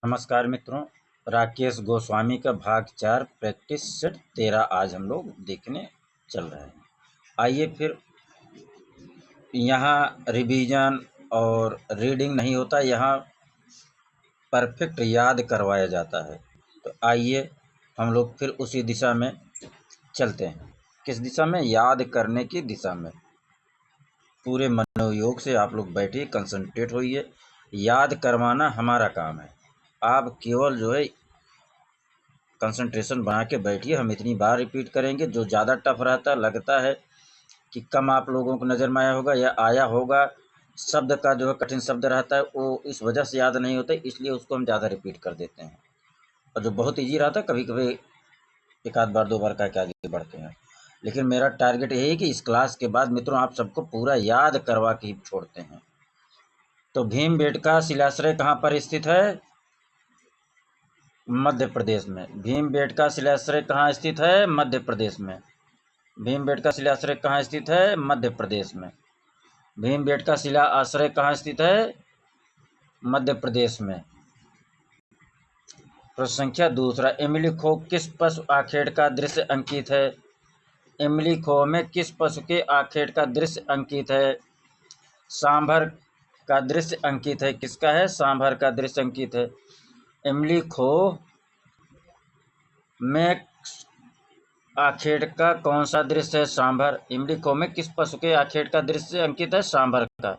नमस्कार मित्रों, राकेश गोस्वामी का भाग 4 प्रैक्टिस सेट 13 आज हम लोग देखने चल रहे हैं। आइए फिर, यहाँ रिवीजन और रीडिंग नहीं होता, यहाँ परफेक्ट याद करवाया जाता है। तो आइए हम लोग फिर उसी दिशा में चलते हैं। किस दिशा में? याद करने की दिशा में। पूरे मनोयोग से आप लोग बैठिए, कंसंट्रेट होइए। याद करवाना हमारा काम है। आप केवल जो है कंसंट्रेशन बना के बैठिए। हम इतनी बार रिपीट करेंगे। जो ज़्यादा टफ रहता लगता है कि कम आप लोगों को नज़र में आया होगा या आया होगा, शब्द का जो है कठिन शब्द रहता है वो इस वजह से याद नहीं होता, इसलिए उसको हम ज़्यादा रिपीट कर देते हैं। और जो बहुत ईजी रहता है कभी कभी एक आध बार 2 बार का आगे बढ़ते हैं। लेकिन मेरा टारगेट यही है कि इस क्लास के बाद मित्रों आप सबको पूरा याद करवा के ही छोड़ते हैं। तो भीमबेटका शिलाश्रय कहाँ पर स्थित है? मध्य प्रदेश में। भीमबेटका शिलाश्रय कहाँ स्थित है? मध्य प्रदेश में। भीमबेटका शिला आश्रय कहाँ स्थित है? मध्य प्रदेश में। भीमबेटका शिला आश्रय कहाँ स्थित है? मध्य प्रदेश में। प्रश्न संख्या दूसरा, इमली खो किस पशु आखेट का दृश्य अंकित है? इमली खो में किस पशु के आखेट का दृश्य अंकित है? सांभर का दृश्य अंकित है। किसका है? सांभर का दृश्य अंकित है। इमली खो में आखेट का कौन सा दृश्य है? सांभर। इमली खो में किस पशु के आखेट का दृश्य अंकित है? सांभर का।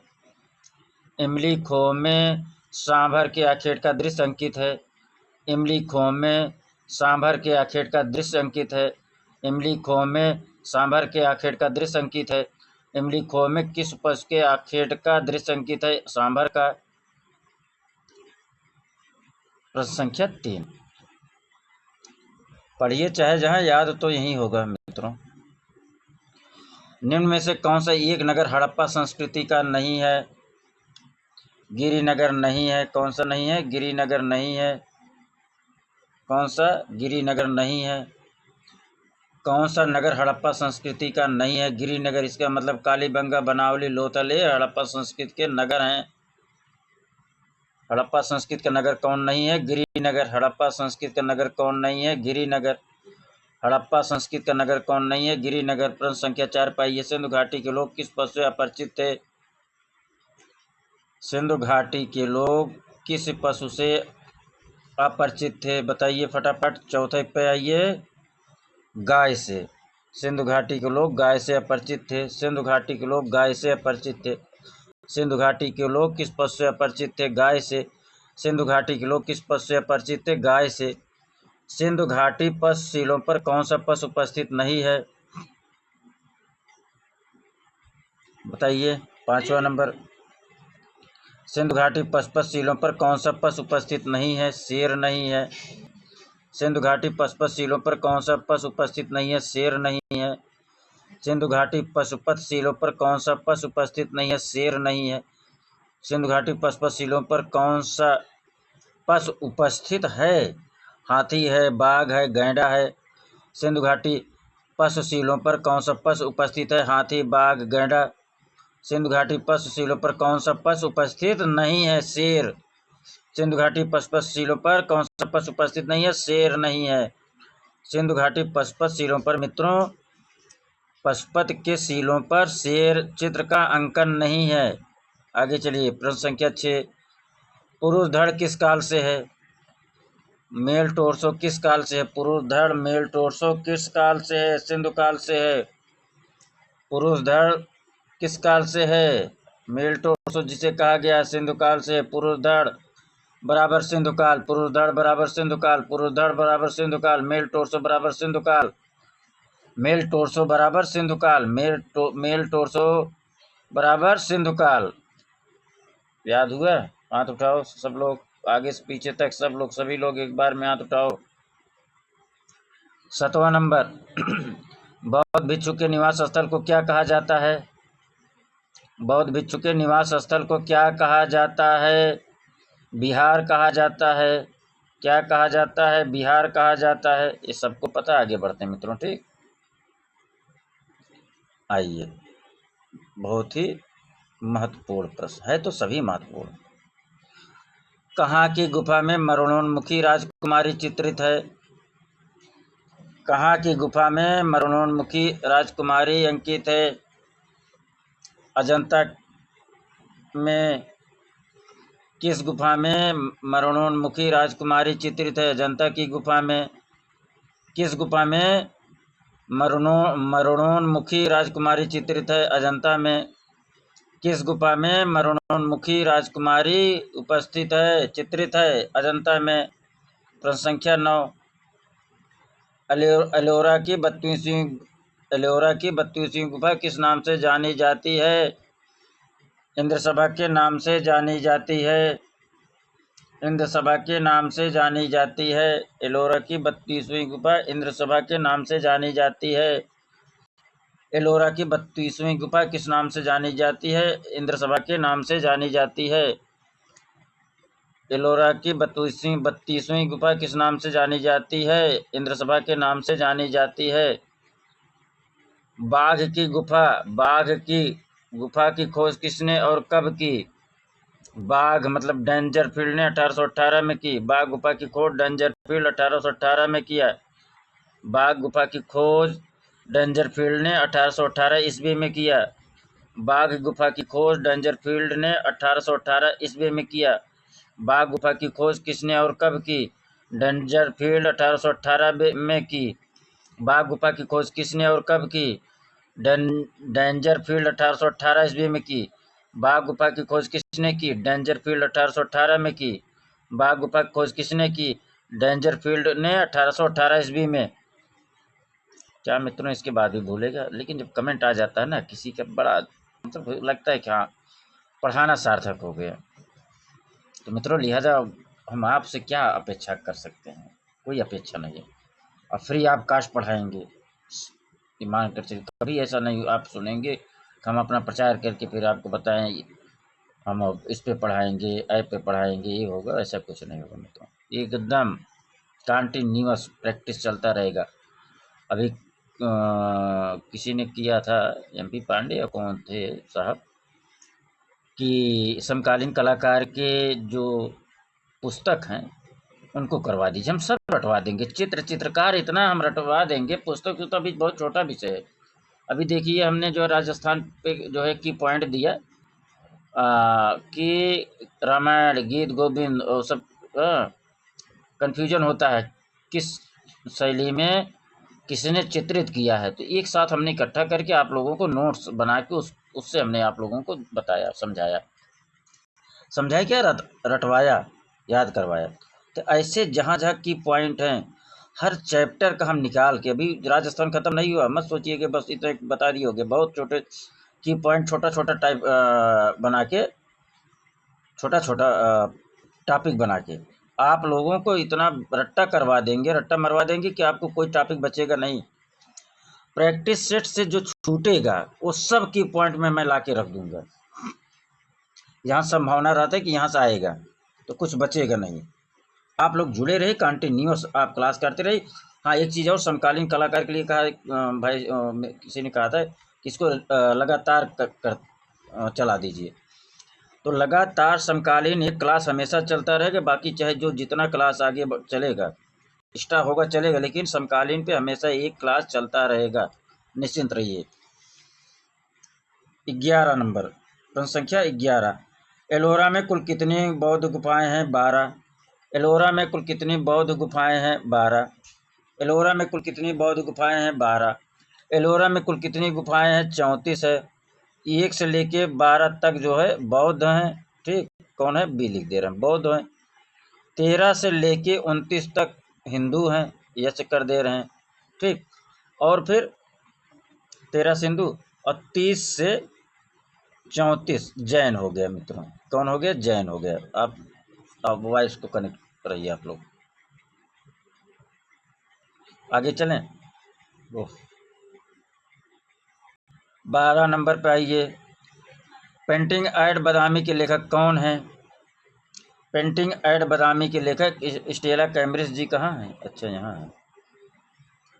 इमली खो में सांभर के आखेट का दृश्य अंकित है। इमली खो में सांभर के आखेट का दृश्य अंकित है। इमली खो में सांभर के आखेट का दृश्य अंकित है। इमली खो में किस पशु के आखेट का दृश्य अंकित है? सांभर का। प्रश्न संख्या 3, पढ़िए चाहे जहाँ, याद तो यही होगा मित्रों। निम्न में से कौन सा एक नगर हड़प्पा संस्कृति का नहीं है? गिरिनगर नहीं है। कौन सा नहीं है? गिरिनगर नहीं है। कौन सा? गिरिनगर नहीं है। कौन सा नगर हड़प्पा संस्कृति का नहीं है? गिरिनगर। इसका मतलब कालीबंगा, बनावली, लोथल ये हड़प्पा संस्कृति के नगर हैं। हड़प्पा संस्कृति का नगर कौन नहीं है? गिरिनगर। हड़प्पा संस्कृति का नगर कौन नहीं है? गिरिनगर। हड़प्पा संस्कृति का नगर कौन नहीं है? गिरिनगर। प्रश्न संख्या 4, पाइए सिंधु घाटी के लोग किस पशु से अपरिचित थे? सिंधु घाटी के लोग किस पशु से अपरिचित थे? बताइए फटाफट। चौथे पे आइए, गाय से। सिंधु घाटी के लोग गाय से अपरिचित थे। सिंधु घाटी के लोग गाय से अपरिचित थे। सिंधु घाटी के लोग किस पशु से अपरिचित थे? गाय से। सिंधु घाटी के लोग किस पशु से अपरिचित थे? गाय से। सिंधु घाटी पशुशीलों पर कौन सा पशु उपस्थित नहीं है? बताइए। 5वां नंबर, सिंधु घाटी पशुशीलों पर कौन सा पशु उपस्थित नहीं है? शेर नहीं है। सिंधु घाटी पशुशीलों पर कौन सा पशु उपस्थित नहीं है? शेर नहीं है। सिंधु घाटी पशुपतशीलों पर कौन सा पशु उपस्थित नहीं है? शेर नहीं है। सिंधु घाटी पशुपतशीलों पर कौन सा पशु उपस्थित है? हाथी है, बाघ है, गैंडा है। सिंधु घाटी पशुशीलों पर कौन सा पशु उपस्थित है? हाथी, बाघ, गैंडा। सिंधु घाटी पशुशीलों पर कौन सा पशु उपस्थित नहीं है? शेर। सिंधु घाटी पशुपतशीलों पर कौन सा पशु उपस्थित नहीं है? शेर नहीं है। सिंधु घाटी पशुपतशीलों पर मित्रों, पशुपत के शीलों पर शेर चित्र का अंकन नहीं है। आगे चलिए। प्रश्न संख्या 6, पुरुष धड़ किस काल से है? मेल टोरसो किस काल से है? पुरुष धड़ मेल टोरसो किस काल से है? सिंधु काल से है। पुरुष धड़ किस काल से है? मेल टोरसो जिसे कहा गया सिंधु काल से है। पुरुष धड़ बराबर सिंधु काल। पुरुष धड़ बराबर सिंधु काल। पुरुष धड़ बराबर सिंधु काल। मेल टोरसो बराबर सिंधु काल। मेल टोरसो बराबर सिंधु काल। मेल टोरसो बराबर सिंधु काल। याद हुआ? हाथ उठाओ सब लोग, आगे से पीछे तक सब लोग, सभी लोग एक बार में हाथ उठाओ। 7वां नंबर, बौद्ध भिक्षु के निवास स्थल को क्या कहा जाता है? बौद्ध भिक्षु के निवास स्थल को क्या कहा जाता है? बिहार कहा जाता है। क्या कहा जाता है? बिहार कहा जाता है। ये सबको पता है। आगे बढ़ते हैं मित्रों, ठीक। आइए, बहुत ही महत्वपूर्ण प्रश्न है, तो सभी महत्वपूर्ण। कहाँ की गुफा में मरणोन्मुखी राजकुमारी चित्रित है? कहाँ की गुफा में मरणोन्मुखी राजकुमारी अंकित है? अजंता में। किस गुफा में मरणोन्मुखी राजकुमारी चित्रित है? अजंता की गुफा में। किस गुफा में मरणोन्मुखी राजकुमारी चित्रित है? अजंता में। किस गुफा में मरणोन्मुखी राजकुमारी उपस्थित है, चित्रित है? अजंता में। प्रश्न संख्या 9। एलोरा की 32वीं गुफा किस नाम से जानी जाती है? इंद्र सभा के नाम से जानी जाती है। इंद्र सभा के नाम से जानी जाती है। एलोरा की 32वीं गुफा इंद्र सभा के नाम से जानी जाती है। एलोरा की 32वीं गुफा किस नाम से जानी जाती है? इंद्र सभा के नाम से जानी जाती है। एलोरा की 32वीं गुफा किस नाम से जानी जाती है? इंद्र सभा के नाम से जानी जाती है। बाघ की गुफा की खोज किसने और कब की? बाघ मतलब डेंजरफील्ड ने 1818 में की। बाघ गुफा की खोज डेंजरफील्ड 1818 में किया। बाघ गुफा की खोज डेंजरफील्ड ने 1818 ईस्वी में किया। बाघ गुफा की खोज डेंजरफील्ड ने 1818 ईस्वी में किया। बाघ गुफा की खोज किसने और कब की? डेंजरफील्ड 1818 में की। बाघ गुफा की खोज किसने और कब की? डेंजरफील्ड 1818 ईस्वी में की। बाघ गुफा की खोज किसने की? डेंजरफील्ड 1818 में की। बाघ गुफा की खोज किसने की? डेंजरफील्ड ने 1818 ईस्वी में। क्या मित्रों इसके बाद भी भूलेगा? लेकिन जब कमेंट आ जाता है ना किसी का, बड़ा मतलब लगता है कि हाँ पढ़ाना सार्थक हो गया। तो मित्रों लिहाजा हम आपसे क्या अपेक्षा कर सकते हैं? कोई अपेक्षा नहीं है। और फ्री आप कास्ट पढ़ाएंगे, मान कर चलिए कभी ऐसा नहीं आप सुनेंगे कि हम अपना प्रचार करके फिर आपको बताएं हम इस पे पढ़ाएंगे, ऐप पे पढ़ाएंगे, ये होगा, ऐसा कुछ नहीं होगा मित्रों। एकदम कंटिन्यूअस प्रैक्टिस चलता रहेगा। अभी किसी ने किया था, MP पांडे या कौन थे साहब, कि समकालीन कलाकार के जो पुस्तक हैं उनको करवा दीजिए, हम सब रटवा देंगे। चित्रकार इतना हम रटवा देंगे। पुस्तक तो अभी बहुत छोटा विषय है। अभी देखिए हमने जो राजस्थान पे जो है की पॉइंट दिया कि रामायण, गीत गोविंद और सब कन्फ्यूजन होता है किस शैली में किसी ने चित्रित किया है। तो एक साथ हमने इकट्ठा करके आप लोगों को नोट्स बना के उससे हमने आप लोगों को बताया, समझाया क्या, रटवाया, याद करवाया। तो ऐसे जहाँ जहाँ की पॉइंट हैं हर चैप्टर का हम निकाल के, अभी राजस्थान खत्म नहीं हुआ, मत सोचिए कि बस इतना बता दिए होगे। बहुत छोटे की पॉइंट छोटा छोटा टाइप बना के, छोटा छोटा टॉपिक बना के आप लोगों को इतना रट्टा करवा देंगे, रट्टा मरवा देंगे कि आपको कोई टॉपिक बचेगा नहीं। प्रैक्टिस सेट से जो छूटेगा वो सब की पॉइंट में मैं ला के रख दूंगा। यहाँ संभावना रहता है कि यहाँ से आएगा तो कुछ बचेगा नहीं। आप लोग जुड़े रहे, कंटिन्यूअस आप क्लास करते रहे। हाँ एक चीज़ और, समकालीन कलाकार के लिए कहा भाई, किसी ने कहा था कि इसको लगातार चला दीजिए। तो लगातार समकालीन एक क्लास हमेशा चलता रहेगा, बाकी चाहे जो जितना क्लास आगे चलेगा, एक्स्ट्रा होगा चलेगा, लेकिन समकालीन पे हमेशा एक क्लास चलता रहेगा, निश्चिंत रहिए। 11 नंबर, प्रश्न संख्या 11। एलोरा में कुल कितनी बौद्ध गुफाएं हैं? 12। एलोरा में कुल कितनी बौद्ध गुफाएं हैं? 12। एलोरा में कुल कितनी बौद्ध गुफाएं हैं? 12। एलोरा में कुल कितनी गुफाएं हैं? 34 है। 1 से लेके 12 तक जो है बौद्ध हैं, ठीक। कौन है? बी लिख दे रहे हैं, बौद्ध हैं। 13 से लेके 29 तक हिंदू हैं, यस कर दे रहे हैं, ठीक। और फिर 13 से हिंदू और 30 से 34 जैन हो गया मित्रों। कौन हो गया? जैन हो गया। आप वॉइस को कनेक्ट रहिए आप लोग। आगे चलें। 12 नंबर पे आइए। पेंटिंग एड बादामी के लेखक कौन हैं? पेंटिंग एड बादामी के लेखक स्टेला कैम्ब्रिज जी कहाँ हैं? अच्छा यहाँ है।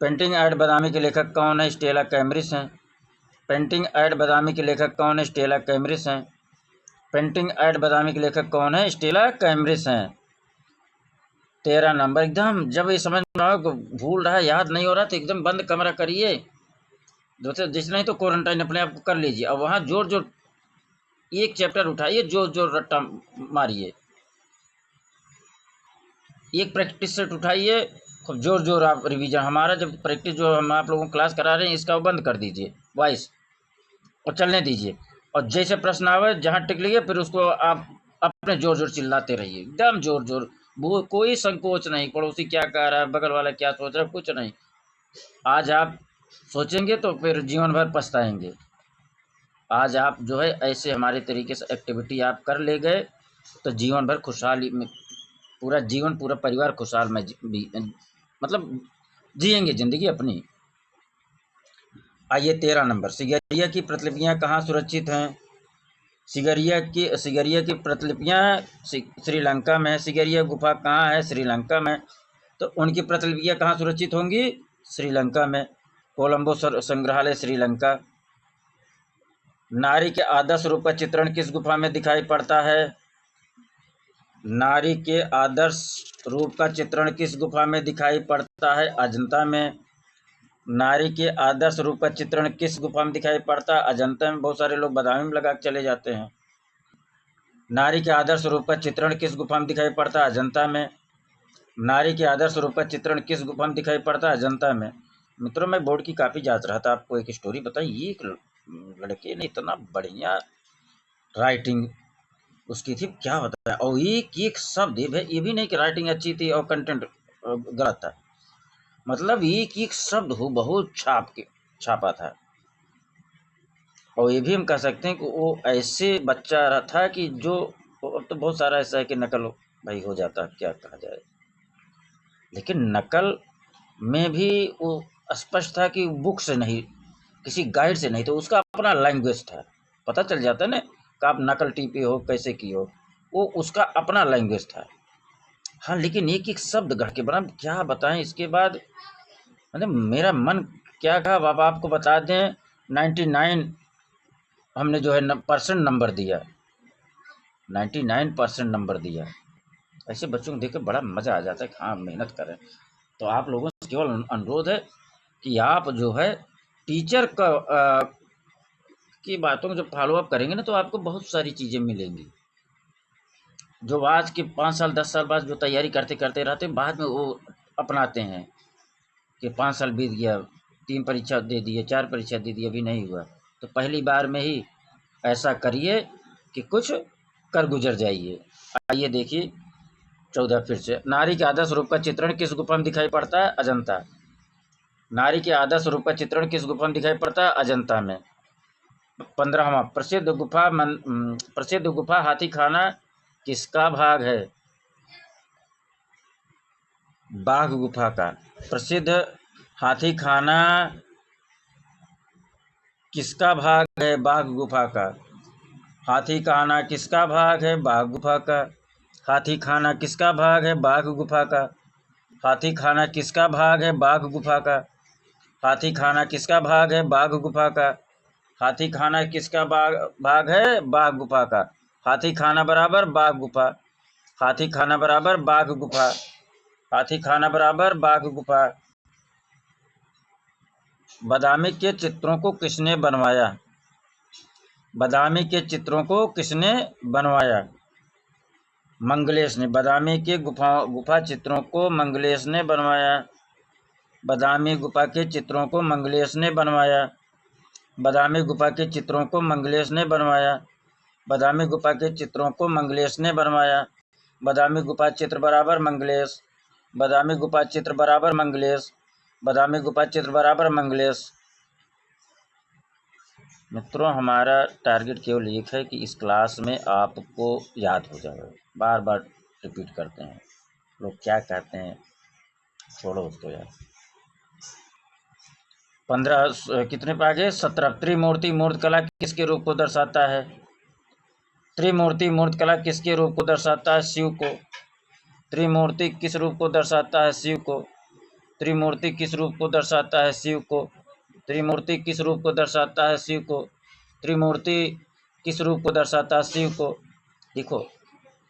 पेंटिंग एड बादामी के लेखक कौन है? स्टेला कैम्ब्रिज हैं। पेंटिंग एड बादामी के लेखक कौन है? स्टेला कैम्ब्रिज हैं। पेंटिंग एट बादामी के लेखक कौन है? स्टेला कैम्ब्रिज हैं। 13 नंबर। एकदम जब ये समझ में आओ भूल रहा है, याद नहीं हो रहा, तो एकदम बंद कमरा करिए, जिस नहीं तो क्वारंटाइन अपने आप को कर लीजिए। अब वहाँ जोर जोर एक चैप्टर उठाइए, जोर जोर रट्टा मारिए, एक प्रैक्टिस सेट उठाइए, खूब जोर जोर आप रिवीजन। हमारा जब प्रैक्टिस जो हम आप लोगों को क्लास करा रहे हैं, इसका वो बंद कर दीजिए वॉइस और चलने दीजिए, और जैसे प्रश्न आवे जहाँ टिक लिए फिर उसको आप अपने जोर जोर चिल्लाते रहिए, एकदम जोर जोर। वो कोई संकोच नहीं, पड़ोसी क्या कह रहा है, बगल वाला क्या सोच रहा है, कुछ नहीं। आज आप सोचेंगे तो फिर जीवन भर पछताएंगे। आज आप जो है ऐसे हमारे तरीके से एक्टिविटी आप कर ले गए तो जीवन भर खुशहाली में, पूरा जीवन पूरा परिवार खुशहाल में मतलब जिएंगे ज़िंदगी अपनी। आइए 13 नंबर, सिगरिया की प्रतिलिपियां कहाँ सुरक्षित हैं? सिगरिया की प्रतिलिपियां श्रीलंका में है। सिगरिया गुफा कहाँ है? श्रीलंका में। तो उनकी प्रतिलिपियां कहाँ सुरक्षित होंगी? श्रीलंका में। कोलंबो संग्रहालय श्रीलंका। नारी के आदर्श रूप का चित्रण किस गुफा में दिखाई पड़ता है? नारी के आदर्श रूप का चित्रण किस गुफा में दिखाई पड़ता है? अजंता में। नारी के आदर्श रूप का चित्रण किस गुफा में दिखाई पड़ता है? अजंता में। बहुत सारे लोग बादामी में लगा के चले जाते हैं। नारी के आदर्श रूप का चित्रण किस गुफा में दिखाई पड़ता है? अजंता में। नारी के आदर्श रूप का चित्रण किस गुफा में दिखाई पड़ता है? अजंता में। मित्रों, मैं बोर्ड की कापी जांच रहा था, आपको एक स्टोरी बताइए। एक लड़के ने इतना बढ़िया राइटिंग उसकी थी, क्या बताया, और एक एक शब्द, ये भी नहीं कि राइटिंग अच्छी थी और कंटेंट गलत था, मतलब एक एक शब्द हो बहुत छापा था। और ये भी हम कह सकते हैं कि वो ऐसे बच्चा था कि जो, अब तो बहुत सारा ऐसा है कि नकल भाई हो जाता है, क्या कहा जाए, लेकिन नकल में भी वो स्पष्ट था कि बुक से नहीं, किसी गाइड से नहीं, तो उसका अपना लैंग्वेज था, पता चल जाता है ना कि आप नकल टीपे हो कैसे की हो, वो उसका अपना लैंग्वेज था। हाँ, लेकिन एक एक शब्द गढ़ के बना, क्या बताएं। इसके बाद मतलब मेरा मन क्या कहा, अब आपको बता दें 99 हमने जो है परसेंट नंबर दिया, 99% नंबर दिया। ऐसे बच्चों को देख कर बड़ा मज़ा आ जाता है कि हाँ मेहनत करें। तो आप लोगों से केवल अनुरोध है कि आप जो है टीचर की बातों को जब फॉलो अप करेंगे ना, तो आपको बहुत सारी चीज़ें मिलेंगी, जो आज के 5 साल 10 साल बाद जो तैयारी करते करते रहते हैं, बाद में वो अपनाते हैं कि 5 साल बीत गया, 3 परीक्षा दे दिए, 4 परीक्षा दे दी, अभी नहीं हुआ। तो पहली बार में ही ऐसा करिए कि कुछ कर गुजर जाइए। आइए देखिए 14 फिर से, नारी के आदर्श रूप का चित्रण किस गुफा में दिखाई पड़ता है? अजंता। नारी के आदर्श रूप का चित्रण किस गुफा में दिखाई पड़ता है? अजंता में। 15वां, प्रसिद्ध गुफा हाथी खाना किसका भाग है? बाघ गुफा का। प्रसिद्ध हाथी खाना किसका भाग है? बाघ गुफा का। हाथी खाना किसका भाग है? बाघ गुफा का। हाथी खाना किसका भाग है? बाघ गुफा का। हाथी खाना किसका भाग है? बाघ गुफा का। हाथी खाना किसका भाग है? बाघ गुफा का। हाथी खाना किसका भाग है? बाघ गुफा का। हाथी खाना बराबर बाघ गुफा। हाथी खाना बराबर बाघ गुफा। हाथी खाना बराबर बाघ गुफा। बादामी के चित्रों को किसने बनवाया? बादामी के चित्रों को किसने बनवाया? मंगलेश ने। बादामी के गुफा चित्रों को मंगलेश ने बनवाया। बादामी गुफा के चित्रों को मंगलेश ने बनवाया। बादामी गुफा के चित्रों को मंगलेश ने बनवाया। बादामी गुफा के चित्रों को मंगलेश ने बनवाया। बादामी गुफा चित्र बराबर मंगलेश। बादामी गुफा चित्र बराबर मंगलेश। बादामी गुफा चित्र बराबर मंगलेश। मित्रों, हमारा टारगेट केवल एक है कि इस क्लास में आपको याद हो जाए। बार बार रिपीट करते हैं लोग, क्या कहते हैं, छोड़ो उसको यार। 15 कितने पे आ गए? 17। त्रिमूर्ति मूर्त कला किसके रूप को दर्शाता है? त्रिमूर्ति मूर्त कला किसके रूप को दर्शाता है? शिव को। त्रिमूर्ति किस रूप को दर्शाता है? शिव को। त्रिमूर्ति किस रूप को दर्शाता है? शिव को। त्रिमूर्ति किस रूप को दर्शाता है? शिव को। त्रिमूर्ति किस रूप को दर्शाता है? शिव को। देखो,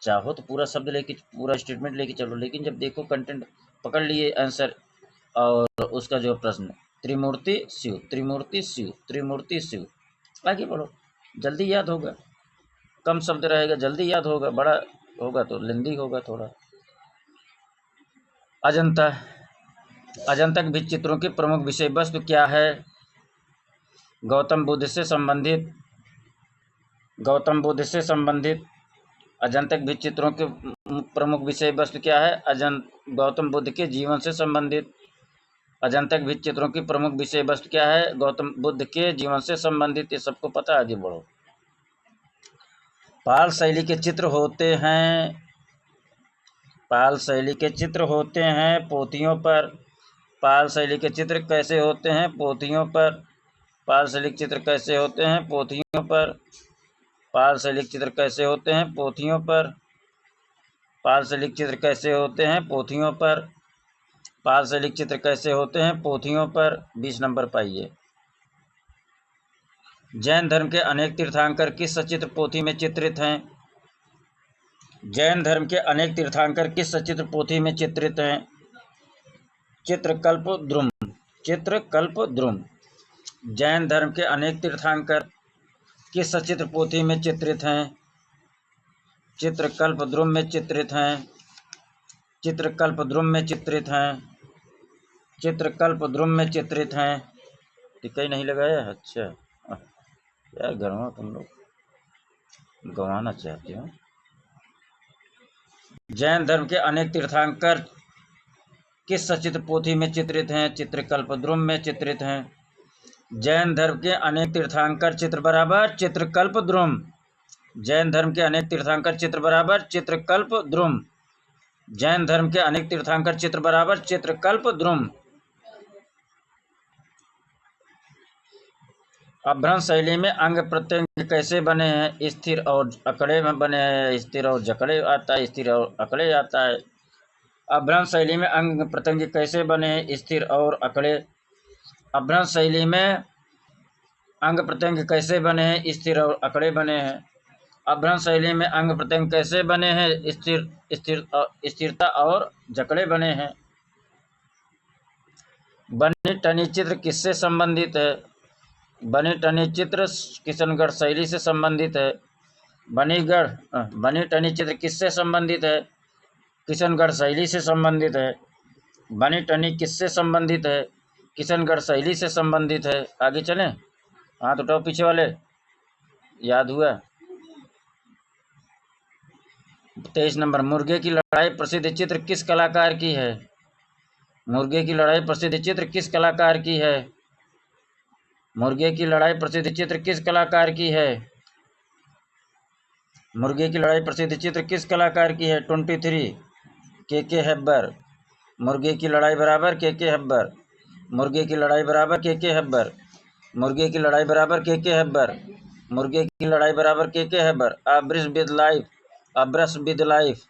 चाहो तो पूरा शब्द लेके, पूरा स्टेटमेंट लेके चलो, लेकिन जब देखो कंटेंट पकड़ लिए आंसर और उसका जो प्रश्न, त्रिमूर्ति शिव, त्रिमूर्ति शिव, त्रिमूर्ति शिव। आगे बढ़ो, जल्दी याद होगा। कम शब्द रहेगा, जल्दी याद होगा। बड़ा होगा तो लेंदी होगा थोड़ा। अजंता, अजंता के भित्ति चित्रों की प्रमुख विषय वस्तु क्या है? गौतम बुद्ध से संबंधित, गौतम बुद्ध से संबंधित। अजंता के भित्ति चित्रों के प्रमुख विषय वस्तु क्या है? गौतम बुद्ध के जीवन से संबंधित। अजंता के भित्ति चित्रों की प्रमुख विषय वस्तु क्या है? गौतम बुद्ध के जीवन से संबंधित। ये सबको पता है, आगे बढ़ो। पाल शैली के चित्र होते हैं, पाल शैली के चित्र होते हैं पोथियों पर। पाल शैली के चित्र कैसे होते हैं? पोथियों पर। पाल शैली के चित्र कैसे होते हैं? पोथियों पर। पाल शैली के चित्र कैसे होते हैं? पोथियों पर। पाल शैली के चित्र कैसे होते हैं? पोथियों पर। पाल शैली के चित्र कैसे होते हैं? पोथियों पर। 20 नंबर पाइए। जैन धर्म के अनेक तीर्थंकर किस सचित्र पोथी में चित्रित हैं? जैन धर्म के अनेक तीर्थंकर किस सचित्र पोथी में चित्रित हैं? चित्रकल्प द्रुम, चित्रकल्प द्रुम। जैन धर्म के अनेक तीर्थंकर किस सचित्र पोथी में चित्रित हैं? चित्रकल्प द्रुम में चित्रित हैं। चित्रकल्प द्रुम में चित्रित हैं। चित्रकल्प द्रुम में चित्रित हैं। टिक्का ही नहीं लगाया? अच्छा यार, गरवा तुम लोग गंवाना चाहते हो। जैन धर्म के अनेक तीर्थंकर किस सचित्र पोथी में चित्रित हैं? चित्रकल्प द्रुम में चित्रित हैं। जैन धर्म के अनेक तीर्थंकर चित्र बराबर चित्रकल्प द्रुम। जैन धर्म के अनेक तीर्थंकर चित्र बराबर चित्रकल्प द्रुम। जैन धर्म के अनेक तीर्थंकर चित्र बराबर चित्रकल्प द्रुम। अभ्रंश शैली में अंग प्रत्यंग कैसे बने हैं? स्थिर और अकड़े में बने हैं। स्थिर और जकड़े आता है, स्थिर और अकड़े आता है। अभ्रंश शैली में अंग प्रत्यंग कैसे बने हैं? स्थिर और अकड़े। अभ्रंश शैली में अंग प्रत्यंग कैसे बने हैं? स्थिर और अकड़े बने हैं। अभ्रंश शैली में अंग प्रत्यंग कैसे बने हैं? स्थिरता और जकड़े बने हैं। बनी टनी चित्र किससे संबंधित है? बनी टनी चित्र किशनगढ़ शैली से संबंधित है। बनी टनी चित्र किससे संबंधित है? किशनगढ़ शैली से संबंधित है। बनी टनी किससे संबंधित है? किशनगढ़ शैली से संबंधित है। आगे चलें, हाथ उठाओ पीछे वाले, याद हुआ? 23 नंबर। मुर्गे की लड़ाई प्रसिद्ध चित्र किस कलाकार की है? मुर्गे की लड़ाई प्रसिद्ध चित्र किस कलाकार की है? मुर्गे की लड़ाई प्रसिद्ध चित्र किस कलाकार की है? मुर्गे की लड़ाई प्रसिद्ध चित्र किस कलाकार की है? 23 के हेब्बर। मुर्गे की लड़ाई बराबर के हेब्बर। मुर्गे की लड़ाई बराबर के हेब्बर। मुर्गे की लड़ाई बराबर के हेब्बर। मुर्गे की लड़ाई बराबर के Hebbar. A brush with life, a brush with life,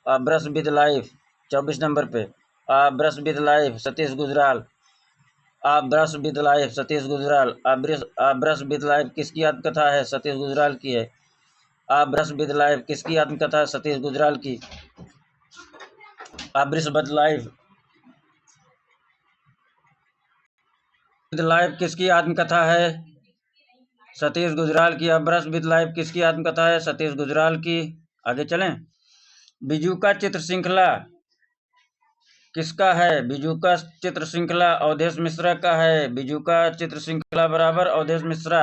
a brush with life. 24 नंबर पे a brush with life Satish Gujral. A brush with life Satish Gujral. A brush with life किसकी आत्मकथा है? सतीश गुजराल की है। अब्रश विद लाइफ किसकी आत्मकथा है? सतीश गुजराल की। अब्रश विद लाइफ किसकी आत्मकथा है? सतीश गुजराल की। अब्रश विद लाइफ किसकी आत्मकथा है? सतीश गुजराल की। आगे चलें। बिजू का चित्र श्रृंखला किसका है? बिजू का चित्र श्रृंखला अवधेश मिश्रा का है। बिजू का चित्र श्रृंखला बराबर अवधेश मिश्रा।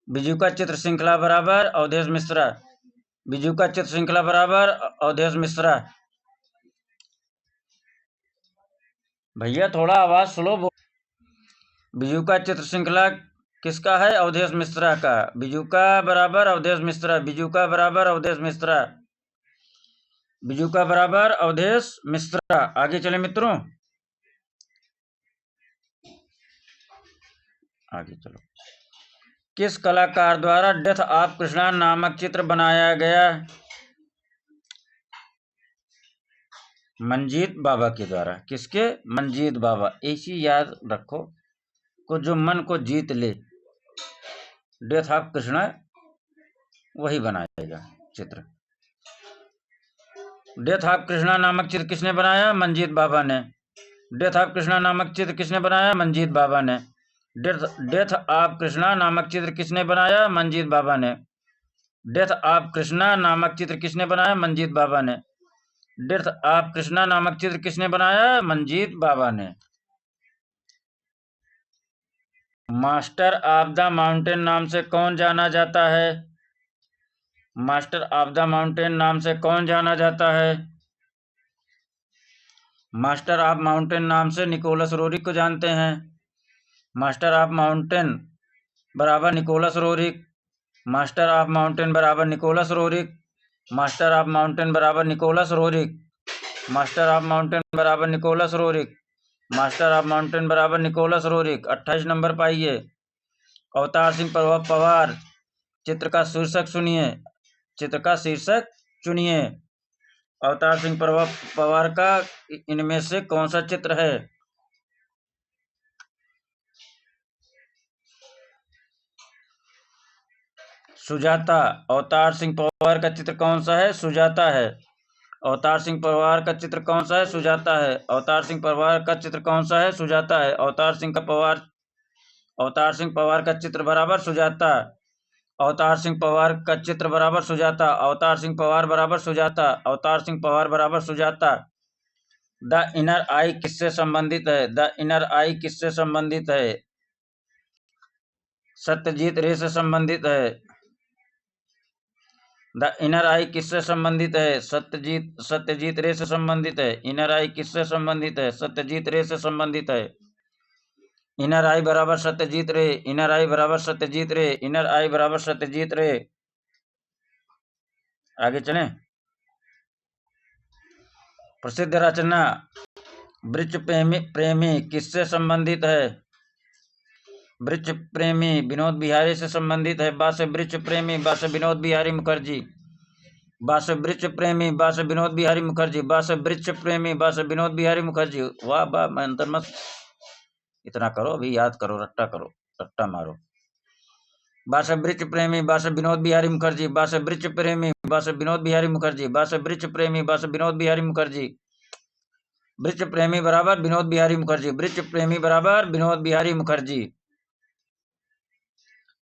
बिजू का चित्र श्रृंखला बराबर अवधेश मिश्रा। बिजू का चित्र श्रृंखला बराबर अवधेश मिश्रा। भैया थोड़ा आवाज स्लो बोल। बिजू का चित्र श्रृंखला किसका है? अवधेश मिश्रा का। बिजू का बराबर अवधेश मिश्रा। बिजू का बराबर अवधेश मिश्रा। बिजू का बराबर अवधेश मिश्रा। आगे चले मित्रों, आगे चलो। किस कलाकार द्वारा डेथ ऑफ कृष्णा नामक चित्र बनाया गया? मंजीत बाबा के द्वारा। किसके? मंजीत बाबा। ऐसी याद रखो को जो मन को जीत ले। डेथ ऑफ कृष्णा वही बनाएगा चित्र। डेथ ऑफ कृष्णा नामक चित्र किसने बनाया? मंजीत बाबा ने। डेथ ऑफ कृष्णा नामक चित्र किसने बनाया? मंजीत बाबा ने। डेथ ऑफ कृष्णा नामक चित्र किसने बनाया? मंजीत बाबा ने। डेथ ऑफ कृष्णा नामक चित्र किसने बनाया? मंजीत बाबा ने। डेथ ऑफ कृष्णा नामक चित्र किसने बनाया? मंजीत बाबा ने। मास्टर ऑफ द माउंटेन नाम से कौन जाना जाता है? मास्टर ऑफ द माउंटेन नाम से कौन जाना जाता है? मास्टर ऑफ माउंटेन नाम से निकोलस रोरिक को जानते हैं। मास्टर ऑफ माउंटेन बराबर Nicholas Roerich. Master of mountain बराबर Nicholas Roerich. Master of mountain बराबर Nicholas Roerich. Master of mountain बराबर Nicholas Roerich. Master of mountain बराबर निकोलस रोरिक। 28 नंबर पाइए। अवतार सिंह पवार चित्र का शीर्षक सुनिए। चित्र का शीर्षक चुनिए। अवतार सिंह पवार का इनमें से कौन सा चित्र है? सुजाता। अवतार सिंह पवार का चित्र कौन सा है? सुजाता है। अवतार सिंह पवार का चित्र कौन सा है? सुजाता है। अवतार सिंह पवार का चित्र कौन सा है? सुजाता है। अवतार सिंह पवार का चित्र बराबर सुजाता। अवतार सिंह पवार का चित्र बराबर सुजाता। अवतार सिंह पवार बराबर सुजाता। अवतार सिंह पवार बराबर सुजाता। द इनर आई किससे संबंधित है? द इनर आई किससे संबंधित है? सत्यजीत रे से संबंधित है। द इनर आई किससे संबंधित है? सत्यजीत रे से संबंधित है। इनर आई किससे संबंधित है? सत्यजीत रे से संबंधित है। इनर आई बराबर सत्यजीत रे। इनर आई बराबर सत्यजीत रे। इनर आई बराबर सत्यजीत रे। आगे चलें। प्रसिद्ध रचना वृक्ष प्रेमी किससे संबंधित है? वृक्ष प्रेमी विनोद बिहारी से संबंधित है। बास वृक्ष प्रेमी बास विनोद बिहारी मुखर्जी। बास वृक्ष प्रेमी बास विनोद बिहारी मुखर्जी। बास वृक्ष प्रेमी बास विनोद बिहारी मुखर्जी। वाह वाह, मैं अंतर मत इतना करो, अभी याद करो, रट्टा करो, रट्टा मारो। बास वृक्ष प्रेमी बास विनोद बिहारी मुखर्जी। बास वृक्ष प्रेमी बास विनोद बिहारी मुखर्जी। बास वृक्ष प्रेमी बास विनोद बिहारी मुखर्जी। वृक्ष प्रेमी बराबर विनोद बिहारी मुखर्जी। वृक्ष प्रेमी बराबर Vinod Bihari Mukherjee.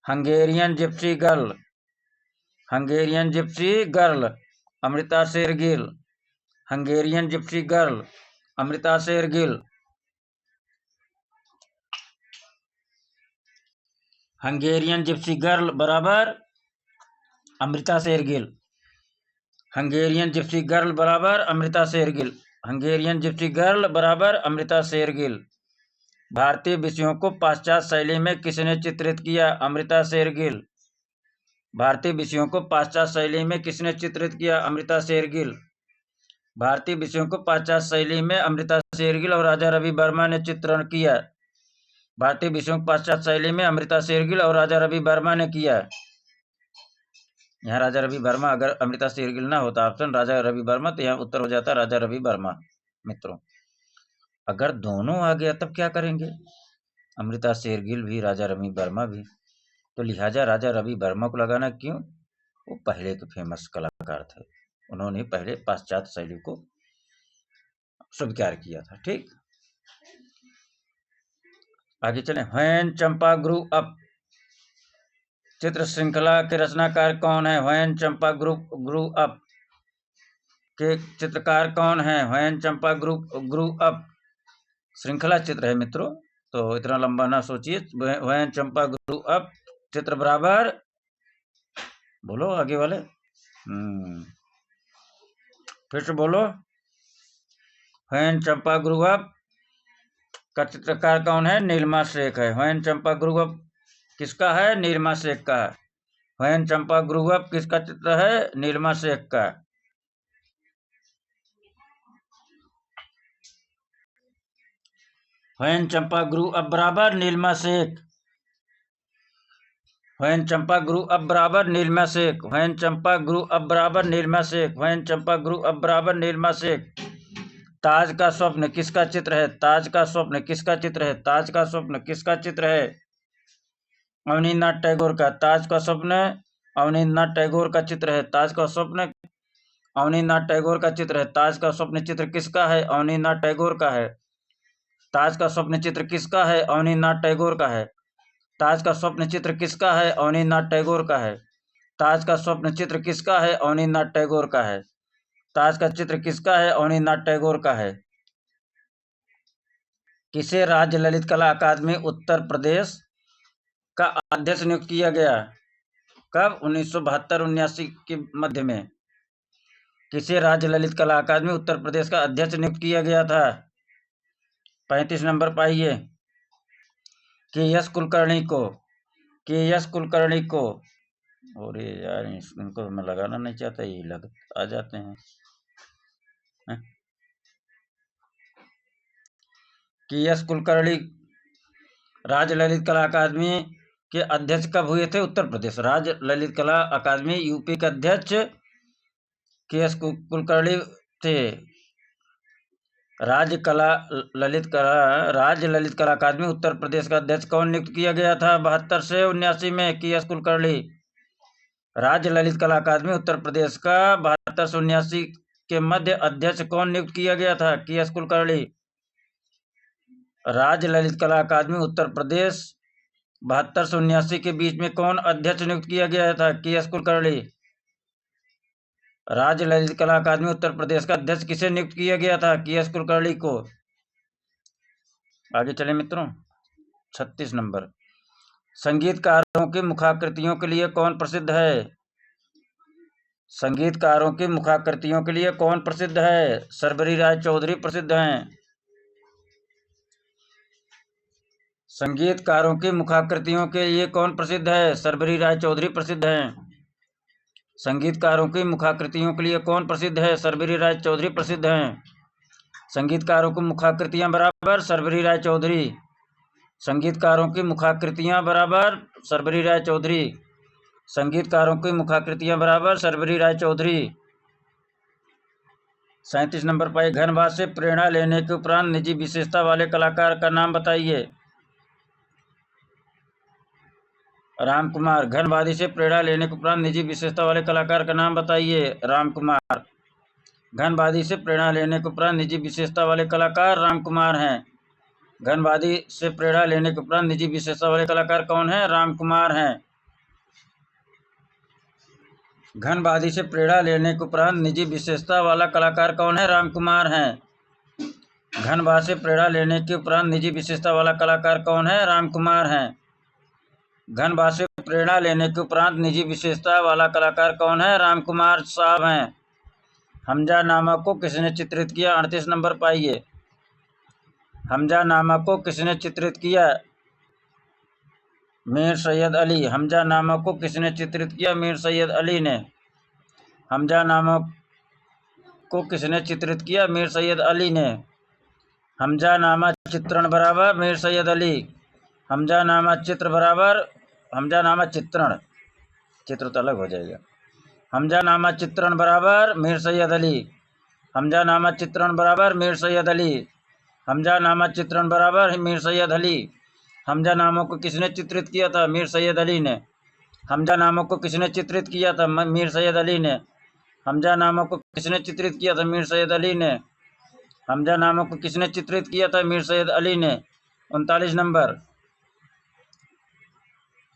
Hungarian gypsy girl. Hungarian gypsy girl Amrita Shergil. Hungarian gypsy girl Amrita Shergil. Hungarian gypsy girl बराबर Amrita Shergil. Hungarian gypsy girl बराबर Amrita Shergil. Hungarian gypsy girl बराबर अमृता शेरगिल। भारतीय विषयों को पाश्चात्य शैली में किसने चित्रित किया? अमृता शेरगिल। भारतीय विषयों को पाश्चात्य शैली में किसने चित्रित किया? अमृता शेरगिल। भारतीय विषयों को पाश्चात्य शैली में अमृता शेरगिल और राजा रवि वर्मा ने चित्रण किया। भारतीय विषयों को पाश्चात्य शैली में अमृता शेरगिल और राजा रवि वर्मा ने किया। यहाँ राजा रवि वर्मा, अगर अमृता शेरगिल ना होता ऑप्शन राजा रवि वर्मा, तो यहाँ उत्तर हो जाता राजा रवि वर्मा। मित्रों, अगर दोनों आ गया तब क्या करेंगे? अमृता शेरगिल भी राजा रवि वर्मा भी, तो लिहाजा राजा रवि वर्मा को लगाना क्यों? वो पहले के फेमस कलाकार थे, उन्होंने पहले पाश्चात्य शैली को स्वीकार किया था। ठीक, आगे चलें। व्हेन चंपा ग्रू अप चित्र श्रृंखला के रचनाकार कौन है? व्हेन चंपा ग्रू अप के चित्रकार कौन है? व्हेन चंपा ग्रू अप श्रृंखला चित्र है मित्रों, तो इतना लंबा ना सोचिए। व्हेन चंपा ग्रू अप चित्र बराबर, बोलो आगे वाले, फिर से बोलो। व्हेन चंपा ग्रू अप का चित्रकार कौन है? नीलिमा शेख है। व्हेन चंपा ग्रू अप किसका है? नीलिमा शेख का। व्हेन चंपा ग्रू अप किसका चित्र है? नीलिमा शेख का। व्हेन चंपा ग्रू अप बराबर Nilima Sheikh. When Champa grew up बराबर Nilima Sheikh. When Champa grew up बराबर Nilima Sheikh. When Champa grew up बराबर नीलिमा शेख। ताज का स्वप्न किसका चित्र है? ताज का स्वप्न किसका चित्र है? ताज का स्वप्न किसका चित्र है? अवनींद्रनाथ टैगोर का। ताज का स्वप्न अवनींद्रनाथ टैगोर का चित्र है। ताज का स्वप्न अवनींद्रनाथ टैगोर का चित्र है। ताज का स्वप्न चित्र किसका है? अवनींद्रनाथ टैगोर का है। ताज का स्वप्न चित्र किसका है? अवनींद्रनाथ टैगोर का है। ताज का स्वप्न चित्र किसका है? अवनींद्रनाथ टैगोर का है। ताज का स्वप्न चित्र किसका है? अवनींद्रनाथ टैगोर का है। ताज का चित्र किसका है? अवनींद्रनाथ टैगोर का है। किसे राज्य ललित कला अकादमी उत्तर प्रदेश का अध्यक्ष नियुक्त किया गया? कब? 1972-79 के मध्य में किसे राज्य ललित कला अकादमी उत्तर प्रदेश का अध्यक्ष नियुक्त किया गया था? 35 नंबर पाइए। के.एस. कुलकर्णी को। के.एस. कुलकर्णी को। और ये यार इनको मैं लगाना नहीं चाहता, ये लग आ जाते हैं। के.एस. कुलकर्णी राज्य ललित कला अकादमी के अध्यक्ष कब हुए थे? उत्तर प्रदेश। राज्य ललित कला अकादमी यूपी के अध्यक्ष के.एस. कुलकर्णी थे। राज्य ललित कला अकादमी उत्तर प्रदेश का अध्यक्ष कौन नियुक्त किया गया था 72 से 79 में? के.एस. कुलकर्णी। राज्य ललित कला अकादमी उत्तर प्रदेश का 72 से 79 के मध्य अध्यक्ष कौन नियुक्त किया गया था? के.एस. कुलकर्णी। राज्य ललित कला अकादमी उत्तर प्रदेश 72 से 79 के बीच में कौन अध्यक्ष नियुक्त किया गया था? के.एस. कुलकर्णी। राज्य ललित कला अकादमी उत्तर प्रदेश का अध्यक्ष किसे नियुक्त किया गया था? के.एस. कुलकर्णी को। आगे चले मित्रों। 36 नंबर। संगीतकारों की मुखाकृतियों के लिए कौन प्रसिद्ध है? संगीतकारों की मुखाकृतियों के लिए कौन प्रसिद्ध है? सर्वरी राय चौधरी प्रसिद्ध हैं। संगीतकारों की मुखाकृतियों के लिए कौन प्रसिद्ध है? सर्वरी राय चौधरी प्रसिद्ध हैं। संगीतकारों की मुखाकृतियों के लिए कौन प्रसिद्ध है? सर्वरी राय चौधरी प्रसिद्ध हैं। संगीतकारों की मुखाकृतियां बराबर सर्वरी राय चौधरी। संगीतकारों की मुखाकृतियां बराबर सर्वरी राय चौधरी। संगीतकारों की मुखाकृतियां बराबर सर्वरी राय चौधरी। 37 नंबर पर घनबाद से प्रेरणा लेने के उपरांत निजी विशेषता वाले कलाकार का नाम बताइए। राम कुमार। घनबादी से प्रेरणा लेने के उपरांत निजी विशेषता वाले कलाकार का नाम बताइए। राम कुमार। घनबादी से प्रेरणा लेने के उपरांत निजी विशेषता वाले कलाकार राम कुमार हैं। घनबादी से प्रेरणा लेने के उपरांत निजी विशेषता वाले कलाकार कौन है? राम कुमार हैं। घनबादी से प्रेरणा लेने के उपरांत निजी विशेषता वाला कलाकार कौन है? राम कुमार हैं। घनबाद से प्रेरणा लेने के उपरांत निजी विशेषता वाला कलाकार कौन है? राम कुमार हैं। घनबाद से प्रेरणा लेने के उपरांत निजी विशेषता वाला कलाकार कौन है? राम कुमार साहब हैं। हमजा नामा को किसने चित्रित किया? 38 नंबर पाइए। हमजा नामा को किसने चित्रित किया? मीर सैयद अली। हमजा नामा को किसने चित्रित किया? मीर सैयद अली ने। हमजा नामा को किसने चित्रित किया? मीर सैयद अली ने। हमजा नामा चित्रण बराबर मीर सैयद अली। हमजा नामा चित्र बराबर हमजा नामा चित्रण, चित्र तो अलग हो जाएगा। हमजा नामा चित्रण बराबर मीर सैयद अली। हमजा नामा चित्रण बराबर मीर सैयद अली। हमजा नामा चित्रण बराबर मीर सैयद अली। हमजा नामा को किसने चित्रित किया था? मीर सैयद अली ने। हमजा नामा को किसने चित्रित किया था? मीर सैयद अली ने। हमजा नामा को किसने चित्रित किया था? मीर सैयद अली ने। हमजा नामा को किसने चित्रित किया था? मीर सैयद अली ने। 39 नंबर।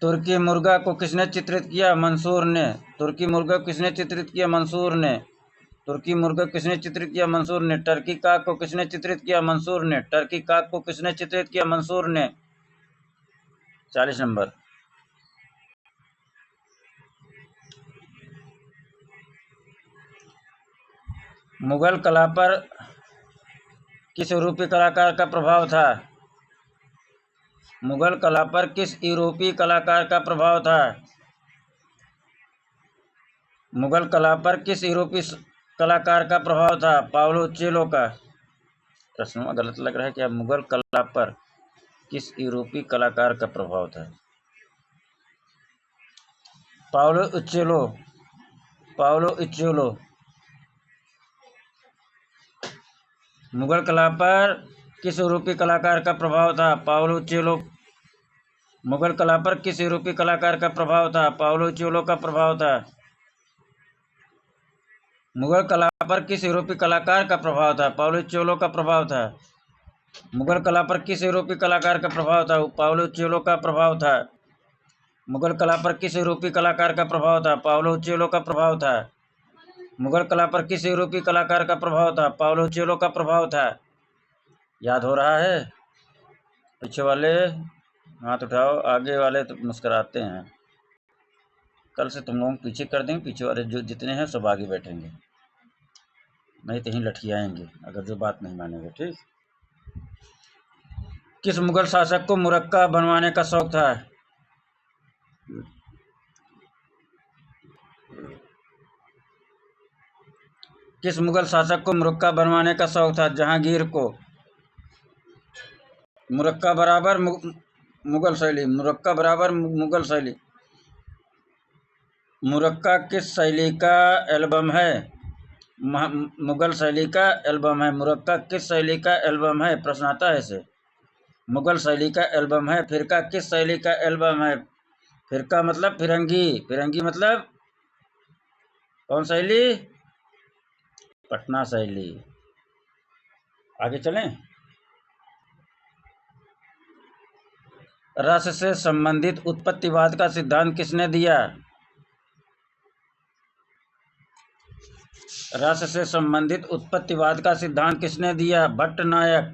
तुर्की मुर्गा को किसने चित्रित किया? मंसूर ने। तुर्की मुर्गा किसने चित्रित किया? मंसूर ने। तुर्की मुर्गा किसने चित्रित किया? मंसूर ने। टर्की काक को किसने चित्रित किया? मंसूर ने। टर्की काक को किसने चित्रित किया? मंसूर ने। 40 नंबर। मुगल कला पर किस यूरोपीय कलाकार का प्रभाव था? मुगल कला पर किस यूरोपीय कलाकार का प्रभाव था? मुगल कला पर किस यूरोपीय कलाकार का प्रभाव था? पाउलो चेलो का। प्रश्न में गलत लग रहा है क्या? मुगल कला पर किस यूरोपीय कलाकार का प्रभाव था? पाउलो उच्चेलो। पाउलो उच्चेलो। मुगल कला पर किस यूरोपीय कलाकार का प्रभाव था? पाउलो चेलो मुगल कला पर किस यूरोपीय कलाकार का प्रभाव था? पाउलो चोलो का प्रभाव था। मुगल कला पर किस यूरोपीय कलाकार का प्रभाव था? पाउलो चोलो का प्रभाव था। मुगल कला पर किस यूरोपीय कलाकार का प्रभाव था? पाउलो चोलो का प्रभाव था। मुगल कला पर किस यूरोपीय कलाकार का प्रभाव था? पाउलो चोलो का प्रभाव था। मुगल कला पर किस यूरोपीय कलाकार का प्रभाव था? पाउलो चोलो का प्रभाव था। याद हो रहा है? पीछे वाले हाथ उठाओ, आगे वाले तो मुस्कुराते हैं। कल से तुम लोग पीछे कर देंगे, पीछे वाले जो जितने हैं सब आगे बैठेंगे, नहीं तो ही लठियाएंगे अगर जो बात नहीं मानेंगे। ठीक। किस मुगल शासक को मुरक्का बनवाने का शौक था? किस मुगल शासक को मुरक्का बनवाने का शौक था? जहांगीर को। मुरक्का बराबर मुगल शैली, मुरक्का बराबर मुगल शैली। मुरक्का किस शैली का एल्बम है? मुगल शैली का एल्बम है। मुरक्का किस शैली का एल्बम है? प्रश्न आता है ऐसे। मुगल शैली का एल्बम है। फिरका किस शैली का एल्बम है? फिरका मतलब फिरंगी, फिरंगी मतलब कौन शैली? पटना शैली। आगे चलें। रस से संबंधित उत्पत्तिवाद का सिद्धांत किसने दिया? रस से संबंधित उत्पत्तिवाद का सिद्धांत किसने दिया? भट्टनायक।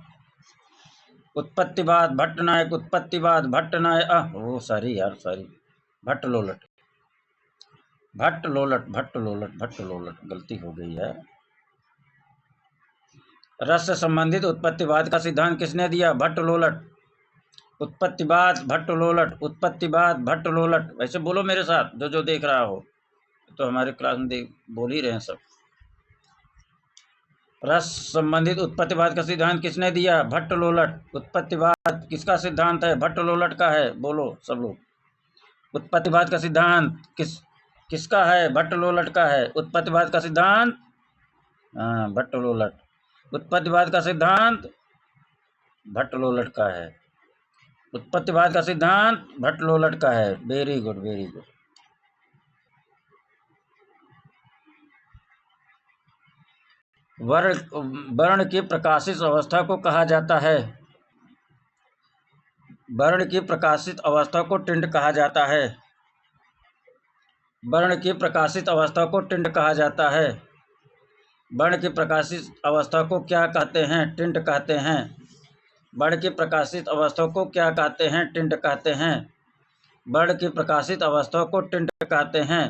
उत्पत्तिवाद भट्टनायक, उत्पत्तिवाद भट्टनायक। ओ सॉरी यार, सॉरी, भट्टलोलट, भट्टलोलट, भट्टलोलट, भट्टलोलट, गलती हो गई है। रस से संबंधित उत्पत्तिवाद का सिद्धांत किसने दिया? भट्टलोलट। उत्पत्तिवाद भट्टलोलट, उत्पत्तिवाद भट्टलोलट। वैसे बोलो मेरे साथ, जो जो देख रहा हो, तो हमारे क्लास में बोल ही रहे हैं सब। रस संबंधित उत्पत्तिवाद का सिद्धांत किसने दिया? भट्टलोलट। उत्पत्तिवाद किसका सिद्धांत है? भट्टलोलट का है। बोलो सब लोग। उत्पत्तिवाद का सिद्धांत किसका है? भट्टलोलट का है। उत्पत्तिवाद का सिद्धांत, हाँ, भट्टलोलट। उत्पत्तिवाद का सिद्धांत भट्टलोलट का है। उत्पत्तिवाद का सिद्धांत भट्टलोलट का है। Very good, very good. वर्ण की प्रकाशित अवस्था को कहा जाता है? वर्ण की प्रकाशित अवस्था को टिंड कहा जाता है। वर्ण की प्रकाशित अवस्था को टिंड कहा जाता है। वर्ण की प्रकाशित अवस्था को क्या कहते हैं? टिंड कहते हैं। वर्ण की प्रकाशित अवस्था को क्या कहते हैं? टिंड कहते हैं। वर्ण की प्रकाशित अवस्था को टिंड कहते हैं।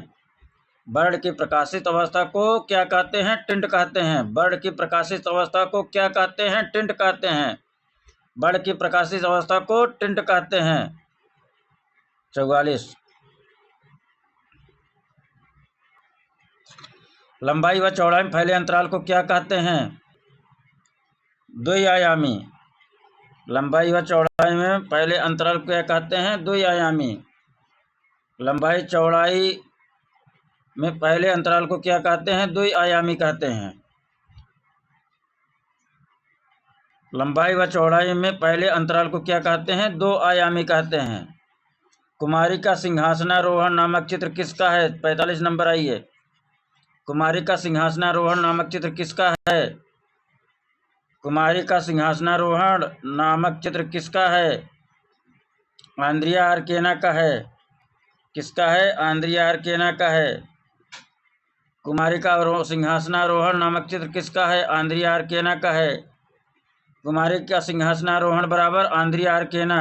वर्ण की प्रकाशित अवस्था को क्या कहते हैं? टिंड कहते हैं। वर्ण की प्रकाशित अवस्था को क्या कहते हैं? टिंड कहते हैं। वर्ण की प्रकाशित अवस्था को टिंड कहते हैं। 44। लंबाई व चौड़ाई में फैले अंतराल को क्या कहते हैं? द्विआयामी। लंबाई व चौड़ाई में पहले अंतराल को क्या कहते हैं? द्विआयामी। लंबाई चौड़ाई में पहले अंतराल को क्या कहते हैं? द्विआयामी कहते हैं। लंबाई व चौड़ाई में पहले अंतराल को क्या कहते हैं? दो आयामी कहते हैं। कुमारी का सिंहासनारोहण नामक चित्र किसका है? 45 नंबर आइए। कुमारी का सिंहासनारोहण नामक चित्र किसका है? कुमारी का सिंहासनारोहण नामक चित्र किसका है? आंद्रिया आर्केना का है। किसका है? आंद्रिया आर्केना का है। कुमारी का सिंहासनारोहण नामक चित्र किसका है? आंद्रिया आर्केना का है। कुमारी का सिंहासनारोहण बराबर आंद्रिया आर्केना।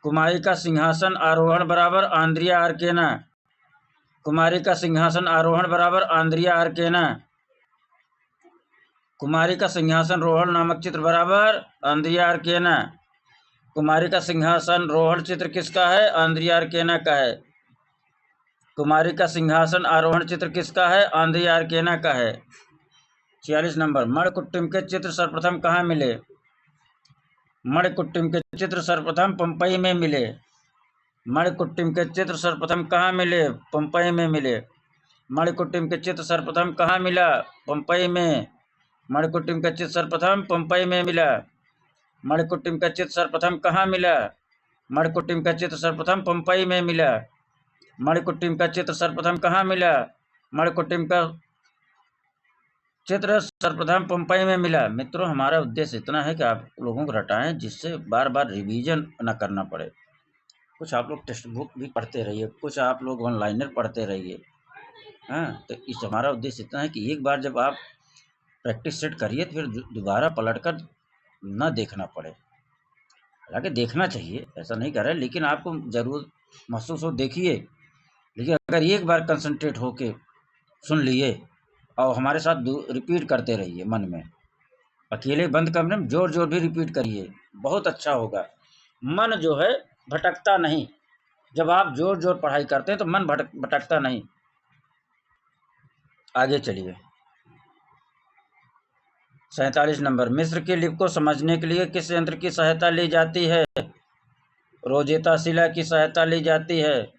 कुमारी का सिंहासन आरोहण बराबर आंद्रिया आर्केना। कुमारी का सिंहासन आरोहण बराबर आंद्रिया आर्केना। कुमारी का सिंहासन रोहण नामक चित्र बराबर आंद्रिया आर्केना। कुमारी का सिंहासन रोहण चित्र किसका है? आंद्रिया आर्केना का है। कुमारी का सिंहासन आरोहण चित्र किसका है? आंद्रिया आर्केना का है। 46 नंबर। मणिकुट्टिम के चित्र सर्वप्रथम कहाँ मिले? मणिकुट्टिम के चित्र सर्वप्रथम पंपई में मिले। मणिकुट्टिम के चित्र सर्वप्रथम कहाँ मिले? पंपई में मिले। मणिकुट्टिम के चित्र सर्वप्रथम कहाँ मिला? पंपई में। मणिकुट्टिम का चित्र सर्वप्रथम पंपई में मिला। मणिकुट्टिम का चित्र सर्वप्रथम कहाँ मिला? मणिकुट्टिम का चित्र सर्वप्रथम पंपई में मिला। मणिकुट्टिम का चित्र सर्वप्रथम कहाँ मिला? मणिकुट्टिम का चित्र सर्वप्रथम पंपई में मिला। मित्रों, हमारा उद्देश्य इतना है कि आप लोगों को रटाएं, जिससे बार बार रिवीजन न करना पड़े। कुछ आप लोग टेक्स्ट बुक भी पढ़ते रहिए, कुछ आप लोग ऑनलाइनर पढ़ते रहिए। हाँ, तो इस हमारा उद्देश्य इतना है कि एक बार जब आप प्रैक्टिस सेट करिए तो फिर दोबारा पलटकर न देखना पड़े। हालांकि देखना चाहिए, ऐसा नहीं कर रहे, लेकिन आपको जरूर महसूस हो, देखिए। लेकिन अगर एक बार कंसंट्रेट होके सुन लिए और हमारे साथ रिपीट करते रहिए मन में, अकेले बंद कमरे में जोर जोर भी रिपीट करिए, बहुत अच्छा होगा। मन जो है भटकता नहीं। जब आप जोर जोर पढ़ाई करते हैं तो मन भटकता नहीं। आगे चलिए। 47 नंबर, मिस्र की लिपि को समझने के लिए किस यंत्र की सहायता ली जाती है? रोजेता शिला की सहायता ली जाती है।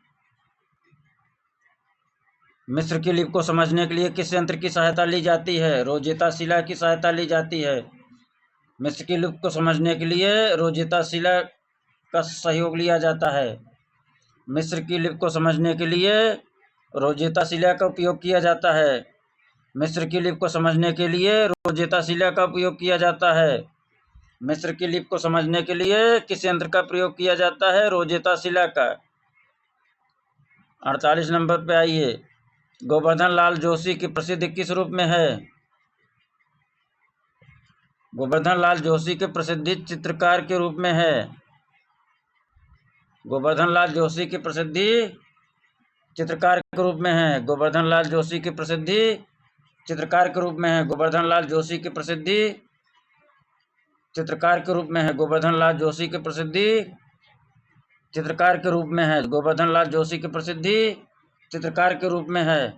मिस्र की लिपि को समझने के लिए किस यंत्र की सहायता ली जाती है? रोजेता शिला की सहायता ली जाती है। मिस्र की लिपि को समझने के लिए रोजेता शिला का सहयोग लिया जाता है। मिस्र की लिपि को समझने के लिए रोजेता शिला का उपयोग किया जाता है। मिस्र की लिपि को समझने के लिए रोजेता शिला का उपयोग किया जाता है। मिस्र की लिपि को समझने के लिए किस यंत्र का प्रयोग किया जाता है? रोजेता शिला का। 48 नंबर पे आइए। गोवर्धन लाल जोशी की प्रसिद्धि किस रूप में है? गोवर्धन लाल जोशी की प्रसिद्धि चित्रकार के रूप में है। गोवर्धन लाल जोशी की प्रसिद्धि चित्रकार के रूप में है। गोवर्धन लाल जोशी की प्रसिद्धि चित्रकार के रूप में है। गोवर्धन लाल जोशी की प्रसिद्धि चित्रकार के रूप में है। गोवर्धन लाल जोशी की प्रसिद्धि चित्रकार के रूप में है। गोवर्धन लाल जोशी की प्रसिद्धि चित्रकार के रूप में है।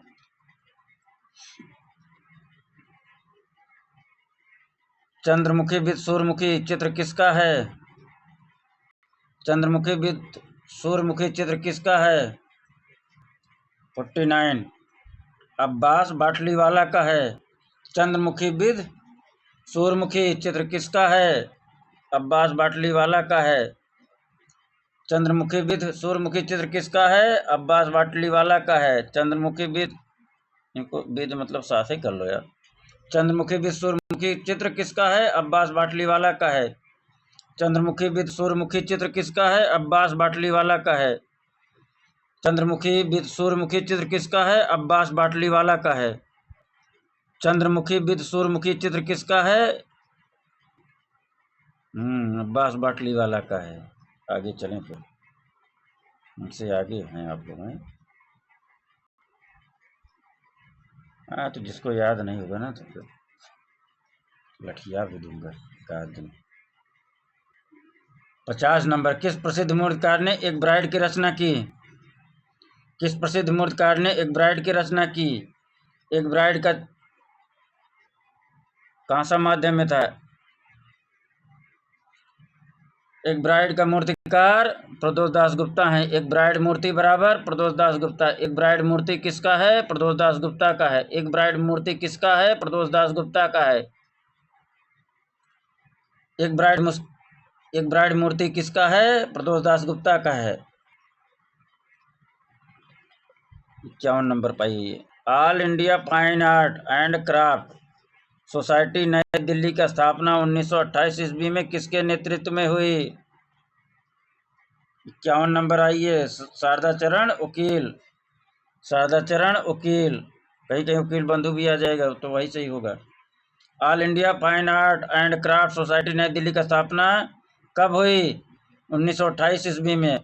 चंद्रमुखी विद सूर्यमुखी चित्र किसका है? चंद्रमुखी विद सूर्यमुखी चित्र किसका है? 49 अब्बास बाटलीवाला का है। चंद्रमुखी विद सूर्यमुखी चित्र किसका है? अब्बास बाटलीवाला का है। चंद्रमुखी विद सूर्यमुखी चित्र किसका है? अब्बास बाटलीवाला का है। चंद्रमुखी विद, इनको विद मतलब साथ ही कर लो यार। चंद्रमुखी विद सूर्यमुखी चित्र किसका है? अब्बास बाटलीवाला का है। चंद्रमुखी विद सूर्यमुखी चित्र किसका है? अब्बास बाटलीवाला का है। चंद्रमुखी विद सूर्यमुखी चित्र किसका है? अब्बास बाटलीवाला का है। चंद्रमुखी विद सूर्यमुखी चित्र किसका है? अब्बास बाटलीवाला का है। आगे चलें फिर, उनसे आगे हैं आप लोग हैं। हाँ, तो जिसको याद नहीं होगा ना तो फिर लठिया भी दूंगा एक दिन। 50 नंबर, किस प्रसिद्ध मूर्तिकार ने एक ब्राइड की रचना की? किस प्रसिद्ध मूर्तिकार ने एक ब्राइड की रचना की? एक ब्राइड का कौन सा माध्यम में था? एक ब्राइड का मूर्तिकार प्रदोष दास गुप्ता है। एक ब्राइड मूर्ति बराबर प्रदोष दास गुप्ता। एक ब्राइड मूर्ति किसका है? प्रदोष दास गुप्ता का है। एक ब्राइड मूर्ति किसका है? प्रदोष दास गुप्ता का है। एक ब्राइड मूर्ति किसका है? प्रदोष दास गुप्ता का है। 51 नंबर पाइए। All India fine art and craft society नई दिल्ली की स्थापना 1928 ईस्वी में किसके नेतृत्व में हुई? 51 नंबर आइए। शारदा चरण वकील। शारदा चरण वकील, कहीं कहीं वकील बंधु भी आ जाएगा तो वही सही होगा। All India fine art and craft society नई दिल्ली की स्थापना कब हुई? 1928 ईस्वी में।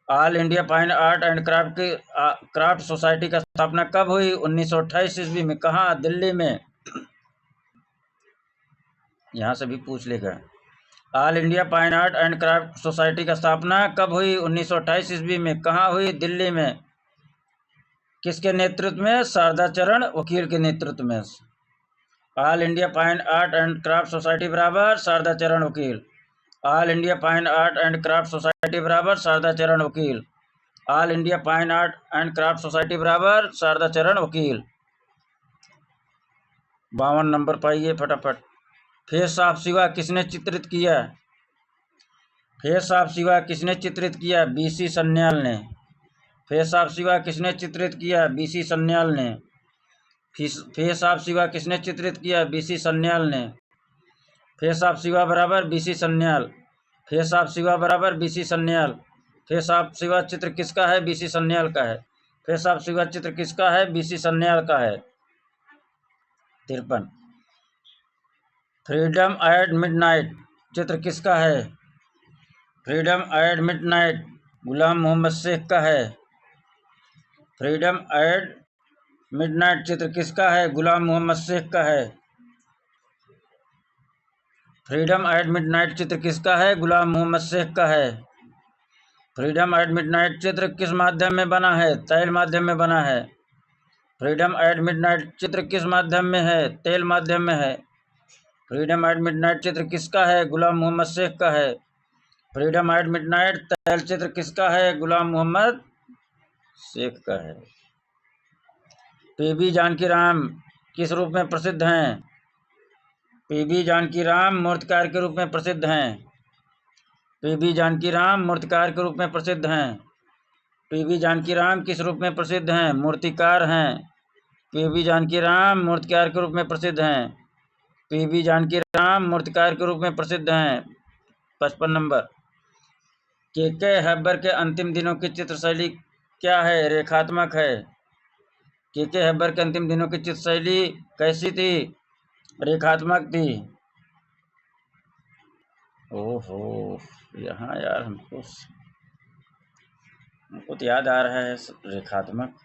All India fine art and craft society की स्थापना कब हुई? 1928 ईस्वी में। कहाँ? दिल्ली में। यहाँ से भी पूछ लेगा। All India fine art and craft society की स्थापना कब हुई? 1928 ईस्वी में। कहाँ हुई? दिल्ली में। किसके नेतृत्व में? शारदा चरण वकील के नेतृत्व में। All India fine art and craft society बराबर शारदा चरण वकील। All India fine art and craft society बराबर शारदा चरण वकील। All India fine art and craft society बराबर शारदा चरण वकील। 52 नंबर पाइए फटाफट। फेस ऑफ शिवा किसने चित्रित किया? फेस ऑफ शिवा किसने चित्रित किया? बीसी सन्याल ने। फेस ऑफ शिवा किसने चित्रित किया? बीसी सन्याल ने। फेस ऑफ शिवा किसने चित्रित किया? बीसी सन्याल ने। फेस ऑफ शिवा बराबर BC Sanyal. Face of Shiva बराबर BC Sanyal. Face of Shiva चित्र किसका है? बीसी सन्याल का है। फेस ऑफ शिवा चित्र किसका है? बीसी सन्याल का है। 53। फ्रीडम एट मिडनाइट चित्र किसका है? फ्रीडम एट मिडनाइट गुलाम मोहम्मद शेख का है। फ्रीडम एट मिडनाइट चित्र किसका है? गुलाम मोहम्मद शेख का है। फ्रीडम एट मिडनाइट चित्र किसका है? गुलाम मोहम्मद शेख का है। फ्रीडम एट मिडनाइट चित्र किस माध्यम में बना है? तैल माध्यम में बना है। फ्रीडम एट मिडनाइट चित्र किस माध्यम में है? तेल माध्यम में है। फ्रीडम एट मिडनाइट चित्र किसका है? गुलाम मोहम्मद शेख का है। फ्रीडम एट मिडनाइट तैल चित्र किसका है? गुलाम मोहम्मद शेख का है। पीबी जानकीराम किस रूप में प्रसिद्ध हैं? पीबी जानकीराम मूर्तिकार के रूप में प्रसिद्ध हैं। पीबी जानकीराम मूर्तिकार के रूप में प्रसिद्ध हैं। पीबी जानकीराम किस रूप में प्रसिद्ध हैं? मूर्तिकार हैं। पीबी जानकीराम मूर्तिकार के रूप में प्रसिद्ध हैं। पीबी जानकीराम मूर्तिकार के रूप में प्रसिद्ध हैं। 55 नंबर। के हैबर के अंतिम दिनों की चित्रशैली क्या है? रेखात्मक है। के हैबर के अंतिम दिनों की चित्रशैली कैसी थी? रेखात्मक थी। ओहो, यहाँ यार हमको तो याद आ रहा है रेखात्मक।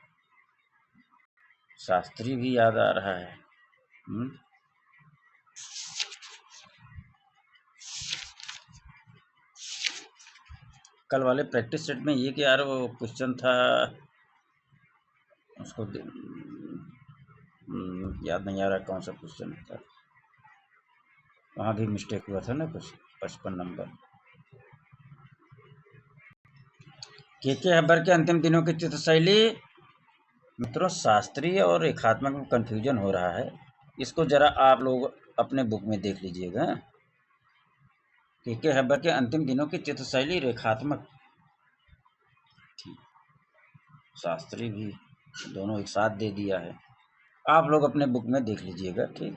शास्त्री भी याद आ रहा है। कल वाले प्रैक्टिस सेट में ये कि यार वो क्वेश्चन था, उसको याद नहीं आ रहा कौन सा क्वेश्चन था। वहाँ भी मिस्टेक हुआ था ना कुछ। 55 नंबर। के हैबर के अंतिम दिनों की चित्रशैली। मित्रों, शास्त्रीय और रेखात्मक में कंफ्यूजन हो रहा है, इसको जरा आप लोग अपने बुक में देख लीजिएगा। के हैबर के अंतिम दिनों की चित्रशैली रेखात्मक थी। शास्त्री भी दोनों एक साथ दे दिया है। आप लोग अपने बुक में देख लीजिएगा, ठीक,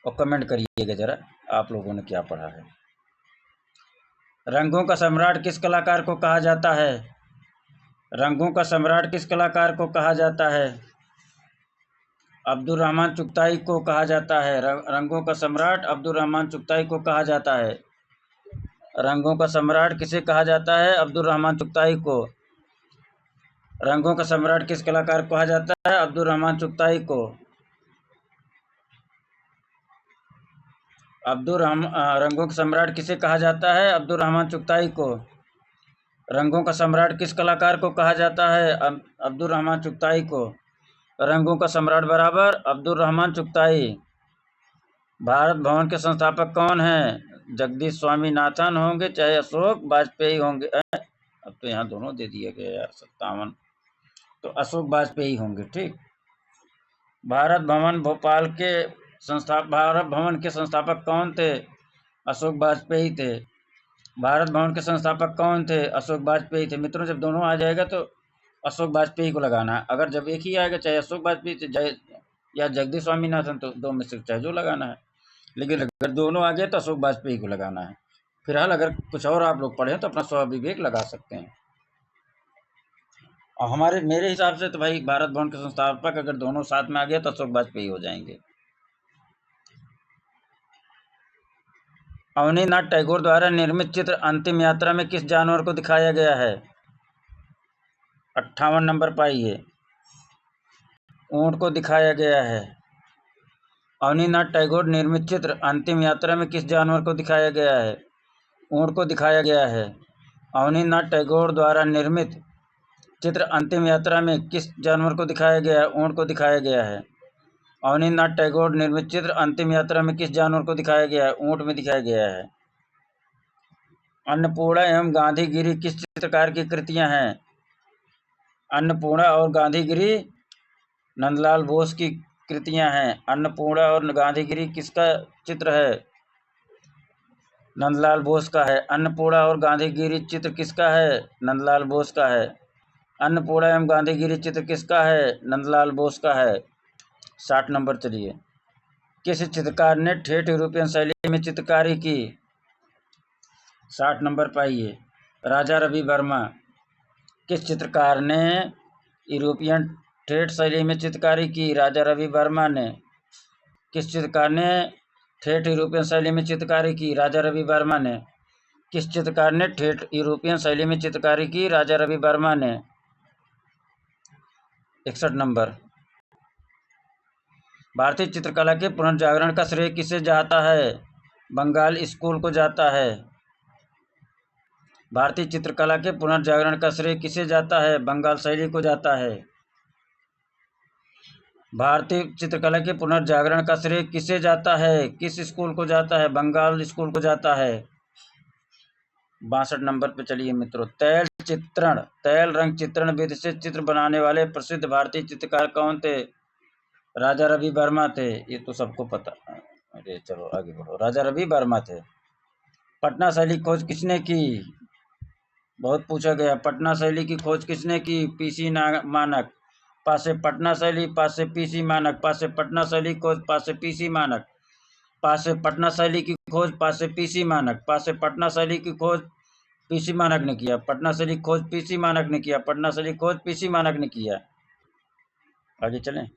और कमेंट करिएगा जरा आप लोगों ने क्या पढ़ा है। रंगों का सम्राट किस कलाकार को कहा जाता है? रंगों का सम्राट किस कलाकार को कहा जाता है? अब्दुल रहमान चुगताई को कहा जाता है। रंगों का सम्राट अब्दुल रहमान चुगताई को कहा जाता है। रंगों का सम्राट किसे कहा जाता है? अब्दुल रहमान चुगताई को। रंगों का सम्राट किस कलाकार को कहा जाता है? अब्दुल रहमान चुगताई को। रंगों का सम्राट किसे कहा जाता है? अब्दुल रहमान चुगताई को। रंगों का सम्राट किस कलाकार को कहा जाता है? अब्दुल रहमान चुगताई को। रंगों का सम्राट बराबर अब्दुल रहमान चुगताई। भारत भवन के संस्थापक कौन हैं? जगदीश स्वामीनाथन होंगे चाहे अशोक वाजपेयी होंगे? अब तो यहाँ दोनों दे दिए गए यार। 57, तो अशोक वाजपेयी होंगे, ठीक। भारत भवन के संस्थापक कौन थे? अशोक वाजपेयी थे। भारत भवन के संस्थापक कौन थे? अशोक वाजपेयी थे। मित्रों, जब दोनों आ जाएगा तो अशोक वाजपेयी को लगाना है। अगर जब एक ही आएगा, चाहे अशोक वाजपेयी या जगदीश स्वामीनाथन, तो दो में से चाहे जो लगाना है। लेकिन अगर दोनों आ गए तो अशोक वाजपेयी को लगाना है। फिलहाल अगर कुछ और आप लोग पढ़े तो अपना स्वविवेक लगा सकते हैं। और मेरे हिसाब से तो भाई भारत भवन के संस्थापक अगर दोनों साथ में आ गए तो अशोक वाजपेयी हो जाएंगे। अवनीनाथ टैगोर द्वारा निर्मित चित्र अंतिम यात्रा में किस जानवर को दिखाया गया है? 58 नंबर पाइए। ऊंट को दिखाया गया है। अवनीनाथ टैगोर निर्मित चित्र अंतिम यात्रा में किस जानवर को दिखाया गया है? ऊंट को दिखाया गया है। अवनीनाथ टैगोर द्वारा निर्मित चित्र अंतिम यात्रा में किस जानवर को दिखाया गया है? ऊंट को दिखाया गया है। अवनीनाथ टैगोर निर्मित चित्र अंतिम यात्रा में किस जानवर को दिखाया गया है? ऊंट में दिखाया गया है। अन्नपूर्णा एवं गांधीगिरी किस चित्रकार की कृतियां हैं? अन्नपूर्णा और गांधीगिरी नंदलाल बोस की कृतियां हैं। अन्नपूर्णा और गांधीगिरी किसका चित्र है? नंदलाल बोस का है। अन्नपूर्णा और गांधीगिरी चित्र किसका है? नंदलाल बोस का है। अन्नपूर्णा एवं गांधीगिरी चित्र किसका है? नंदलाल बोस का है। 60 नंबर चलिए। किस चित्रकार ने ठेठ यूरोपियन शैली में चित्रकारी की? 60 नंबर पाइए। राजा रवि वर्मा। किस चित्रकार ने यूरोपियन ठेठ शैली में चित्रकारी की? राजा रवि वर्मा ने। किस चित्रकार ने ठेठ यूरोपियन शैली में चित्रकारी की? राजा रवि वर्मा ने। किस चित्रकार ने ठेठ यूरोपियन शैली में चित्रकारी की? राजा रवि वर्मा ने। 61 नंबर। भारतीय चित्रकला के पुनर्जागरण का श्रेय किसे जाता है? बंगाल स्कूल को जाता है। भारतीय चित्रकला के पुनर्जागरण का श्रेय किसे जाता है? बंगाल शैली को जाता है। भारतीय चित्रकला के पुनर्जागरण का श्रेय किसे जाता है? किस स्कूल को जाता है? बंगाल स्कूल को जाता है। 62 नंबर पे चलिए मित्रों। तैल रंग चित्रण विधि से चित्र बनाने वाले प्रसिद्ध भारतीय चित्रकार कौन थे? राजा रवि वर्मा थे। ये तो सबको पता। अरे चलो आगे बढ़ो। राजा रवि वर्मा थे। पटना शैली खोज किसने की? बहुत पूछा गया। पटना शैली की खोज किसने की? पीसी मानक। पासे पटना शैली, पासे पीसी मानक। पासे पटना शैली खोज, पासे पीसी मानक। पासे पटना शैली की खोज, पासे पीसी मानक। पासे पटना शैली की खोज पीसी मानक ने किया। पटना शैली खोज पीसी मानक ने किया। पटना शैली खोज पीसी मानक ने किया। आगे चलें।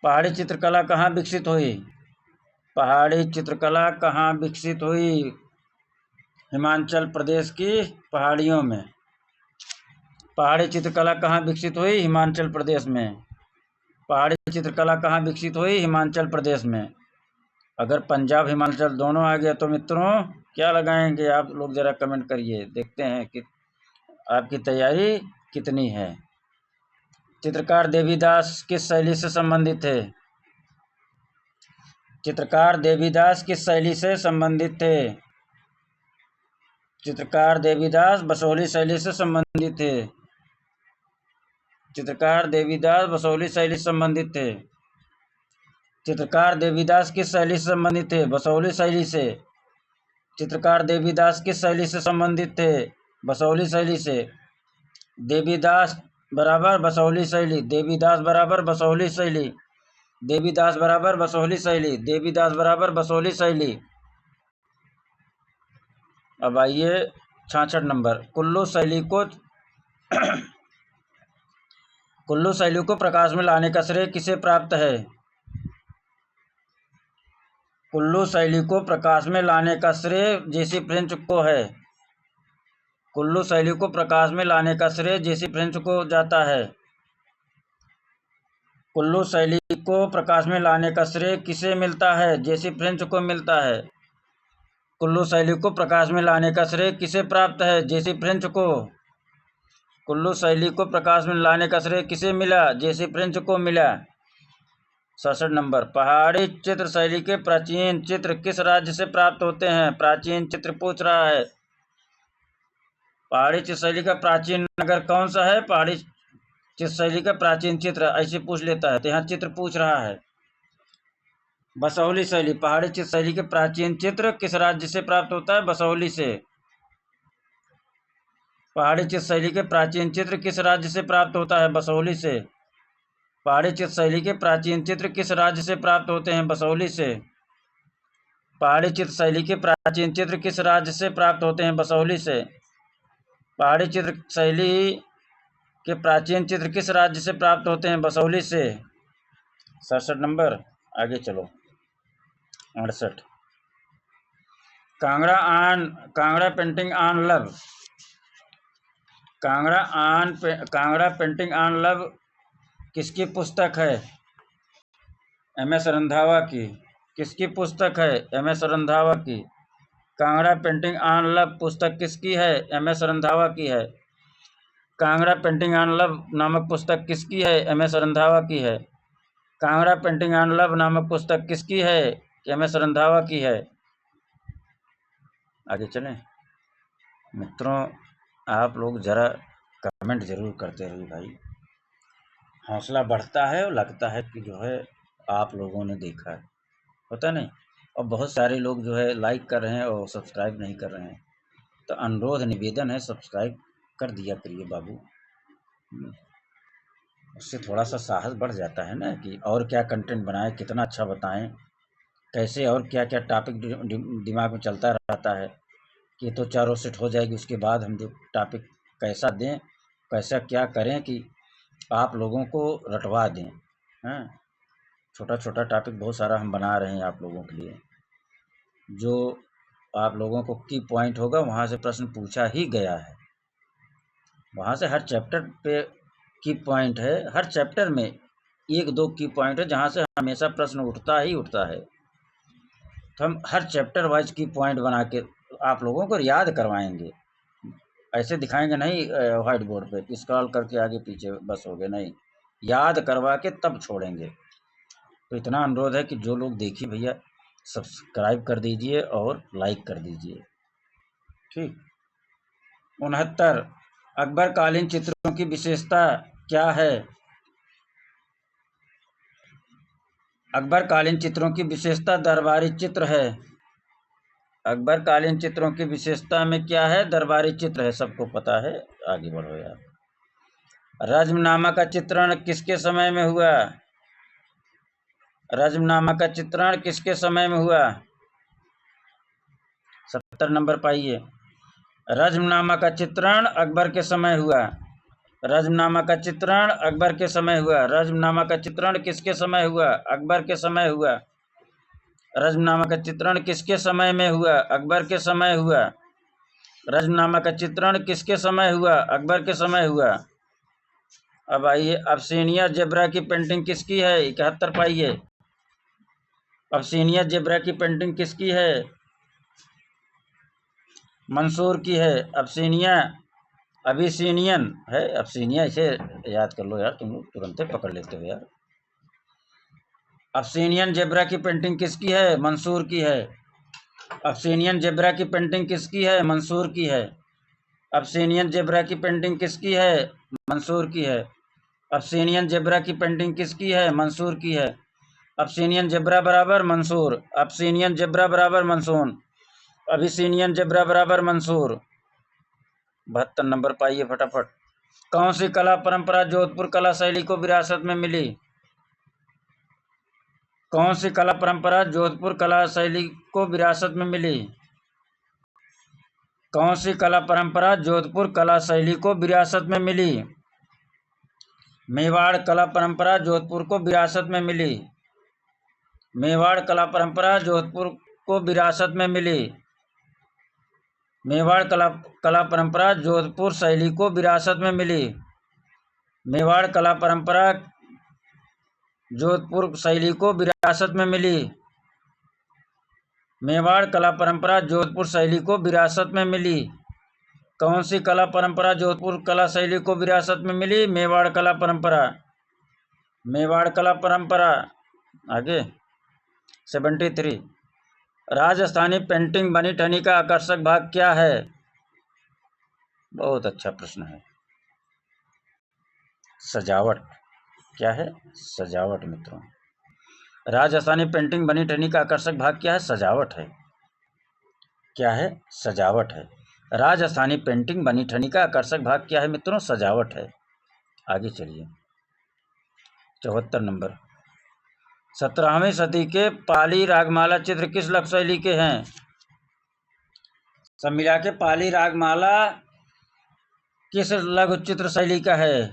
पहाड़ी चित्रकला कहाँ विकसित हुई? पहाड़ी चित्रकला कहाँ विकसित हुई? हिमाचल प्रदेश की पहाड़ियों में। पहाड़ी चित्रकला कहाँ विकसित हुई? हिमाचल प्रदेश में। पहाड़ी चित्रकला कहाँ विकसित हुई? हिमाचल प्रदेश में। अगर पंजाब हिमाचल दोनों आ गया तो मित्रों क्या लगाएंगे आप लोग? जरा कमेंट करिए, देखते हैं कि आपकी तैयारी कितनी है। चित्रकार देवीदास किस शैली से संबंधित थे? चित्रकार देवीदास किस शैली से संबंधित थे? चित्रकार देवीदास बसोहली शैली से संबंधित थे। चित्रकार देवीदास बसोहली शैली से संबंधित थे। चित्रकार देवीदास किस शैली से संबंधित थे? बसोहली शैली से। चित्रकार देवीदास किस शैली से संबंधित थे? बसोहली शैली से। देवीदास बराबर बसोहली शैली। देवीदास बराबर बसोहली शैली। देवीदास बराबर बसोहली शैली। देवीदास बराबर बसोहली शैली। अब आइए 66 नंबर। कुल्लू शैली को प्रकाश में लाने का श्रेय किसे प्राप्त है? कुल्लू शैली को प्रकाश में लाने का श्रेय जेसी फ्रेंच को है। कुल्लू शैली को प्रकाश में लाने का श्रेय जेसी फ्रेंच को जाता है। कुल्लू शैली को प्रकाश में लाने का श्रेय किसे मिलता है? जेसी फ्रेंच को मिलता है। कुल्लू शैली को प्रकाश में लाने का श्रेय किसे प्राप्त है? जेसी फ्रेंच को। कुल्लू शैली को प्रकाश में लाने का श्रेय किसे मिला? जेसी फ्रेंच को मिला। 67 नंबर। पहाड़ी चित्र शैली के प्राचीन चित्र किस राज्य से प्राप्त होते हैं? प्राचीन चित्र पूछ रहा है। पहाड़ी चित्र शैली का प्राचीन नगर कौन सा है? पहाड़ी चित्र शैली का प्राचीन चित्र ऐसे पूछ लेता है, तो यहाँ चित्र पूछ रहा है। बसोहली शैली। पहाड़ी चित्र शैली के प्राचीन चित्र किस राज्य से प्राप्त होता है? बसोहली से। पहाड़ी चित्र शैली के प्राचीन चित्र किस राज्य से प्राप्त होता है? बसोहली से। पहाड़ी चित्र शैली के प्राचीन चित्र किस राज्य से प्राप्त होते हैं? बसोहली से। पहाड़ी चित्र शैली के प्राचीन चित्र किस राज्य से प्राप्त होते हैं? बसोहली से। पहाड़ी चित्र शैली के प्राचीन चित्र किस राज्य से प्राप्त होते हैं? बसोहली से। 67 नंबर। आगे चलो। 68। Kangra painting on love. Kangra painting on love किसकी पुस्तक है? एम.एस. रंधावा की। किसकी पुस्तक है? एम.एस. रंधावा की। कांगड़ा पेंटिंग ऑन लव पुस्तक किसकी है? एम.एस. रंधावा की है। कांगड़ा पेंटिंग ऑन लव नामक पुस्तक किसकी है? एम.एस. रंधावा की है। कांगड़ा पेंटिंग ऑन लव नामक पुस्तक किसकी है? एम.एस. रंधावा की है। आगे चलें मित्रों, आप लोग ज़रा कमेंट ज़रूर करते रहिए भाई, हौसला बढ़ता है और लगता है कि जो है आप लोगों ने देखा है, पता नहीं। और बहुत सारे लोग जो है लाइक कर रहे हैं और सब्सक्राइब नहीं कर रहे हैं। तो अनुरोध निवेदन है, सब्सक्राइब कर दिया करिए बाबू। उससे थोड़ा सा साहस बढ़ जाता है ना कि और क्या कंटेंट बनाएं, कितना अच्छा बताएं, कैसे और क्या क्या टॉपिक दिमाग में चलता रहता है कि ये तो चारों सेट हो जाएगी, उसके बाद हम जो टॉपिक कैसा दें, कैसा क्या करें कि आप लोगों को रटवा दें। हाँ, छोटा छोटा टॉपिक बहुत सारा हम बना रहे हैं आप लोगों के लिए, जो आप लोगों को की पॉइंट होगा वहाँ से प्रश्न पूछा ही गया है। वहाँ से हर चैप्टर पे की पॉइंट है, हर चैप्टर में एक दो की पॉइंट है जहाँ से हमेशा प्रश्न उठता ही उठता है। तो हम हर चैप्टर वाइज की पॉइंट बना के आप लोगों को याद करवाएंगे। ऐसे दिखाएंगे नहीं व्हाइट बोर्ड पे स्क्रॉल करके आगे पीछे बस हो गए, नहीं, याद करवा के तब छोड़ेंगे। तो इतना अनुरोध है कि जो लोग देखिए भैया सब्सक्राइब कर दीजिए और लाइक कर दीजिए। ठीक। 69 अकबर कालीन चित्रों की विशेषता क्या है? अकबर कालीन चित्रों की विशेषता दरबारी चित्र है। अकबर कालीन चित्रों की विशेषता में क्या है? दरबारी चित्र है, सबको पता है। आगे बढ़ो यार। रज्मनामा का चित्रण किसके समय में हुआ? रज्मनामा का चित्रण किसके समय में हुआ? 70 नंबर पाइए। रज्मनामा का चित्रण अकबर के समय हुआ। रज्मनामा का चित्रण अकबर के समय हुआ। रज्मनामा का चित्रण किसके समय हुआ? अकबर के समय हुआ। रज्मनामा का चित्रण किसके समय में हुआ? अकबर के समय हुआ। रज्मनामा का चित्रण किसके समय हुआ? अकबर के समय हुआ। अब आइए, अब्सीनिया जेब्रा की पेंटिंग किसकी है? 71 पाइए। अब्सीनिया जेब्रा की पेंटिंग किसकी है? मंसूर की है। अब्सीनिया अबिसिनियन है। अब्सीनिया इसे याद कर लो यार, तुम लोग तुरंत पकड़ लेते हो यार। अब्सीनियन जेब्रा की पेंटिंग किसकी है? मंसूर की है। अब्सीनियन जेब्रा की पेंटिंग किसकी है? मंसूर की है। अब्सीनियन जेब्रा की पेंटिंग किसकी है? मंसूर की है। अब्सीनियन जेब्रा की पेंटिंग किसकी है? मंसूर की है। अब्सीनियन जेब्रा बराबर मंसूर, अब्सीनियन जेब्रा बराबर मंसूर, अबिसिनियन जेब्रा बराबर मंसूर। 72 नंबर पाइए फटाफट। कौन सी कला परंपरा जोधपुर कला शैली को विरासत में मिली? कौन सी कला परंपरा जोधपुर कला शैली को विरासत में मिली? कौन सी कला परंपरा जोधपुर कला शैली को विरासत में मिली? मेवाड़ कला परंपरा जोधपुर को विरासत में मिली। मेवाड़ कला परंपरा जोधपुर को विरासत में मिली। मेवाड़ कला परंपरा जोधपुर शैली को विरासत में मिली। मेवाड़ कला परंपरा जोधपुर शैली को विरासत में मिली। मेवाड़ कला परंपरा जोधपुर शैली को विरासत में मिली। कौन सी कला परंपरा जोधपुर कला शैली को विरासत में मिली? मेवाड़ कला परंपरा। मेवाड़ कला परंपरा। आगे 73 राजस्थानी पेंटिंग बनी ठनी का आकर्षक भाग क्या है? बहुत अच्छा प्रश्न है। सजावट। क्या है? सजावट मित्रों। राजस्थानी पेंटिंग बनी ठनी का आकर्षक भाग क्या है? सजावट है। क्या है? सजावट है। राजस्थानी पेंटिंग बनी ठनी का आकर्षक भाग क्या है मित्रों? सजावट है। आगे चलिए। 74 नंबर। 17वीं सदी के पाली रागमाला चित्र किस लघु शैली के हैं? सब मिला के पाली रागमाला किस लघु चित्र शैली का है?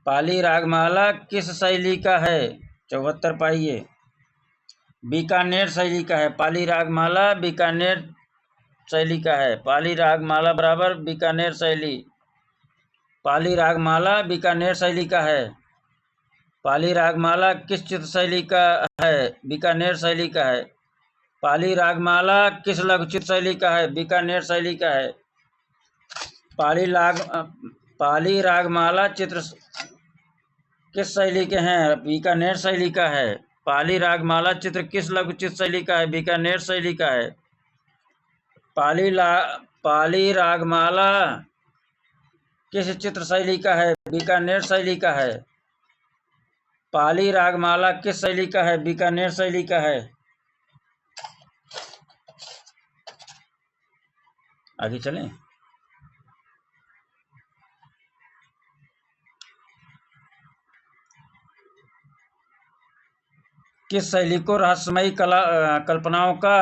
पाली रागमाला किस शैली का है? 74 पाइए। बीकानेर शैली का है। पाली रागमाला बीकानेर शैली का है। पाली रागमाला बराबर बीकानेर शैली। पाली रागमाला बीकानेर शैली का है। पाली रागमाला किस चित्र शैली का है? बीकानेर शैली का है। पाली रागमाला किस लघु चित्र शैली का है? बीकानेर शैली का है। पाली रागमाला चित्र किस शैली के हैं? बीकानेर शैली का है। पाली रागमाला चित्र किस लघु चित्र शैली का है? बीकानेर शैली का है। पाली रागमाला किस चित्र शैली का है? बीकानेर शैली का है। पाली रागमाला किस शैली का है? बीकानेर शैली का है। आगे चलें। किस शैली को रहस्यमयी कल्पनाओं का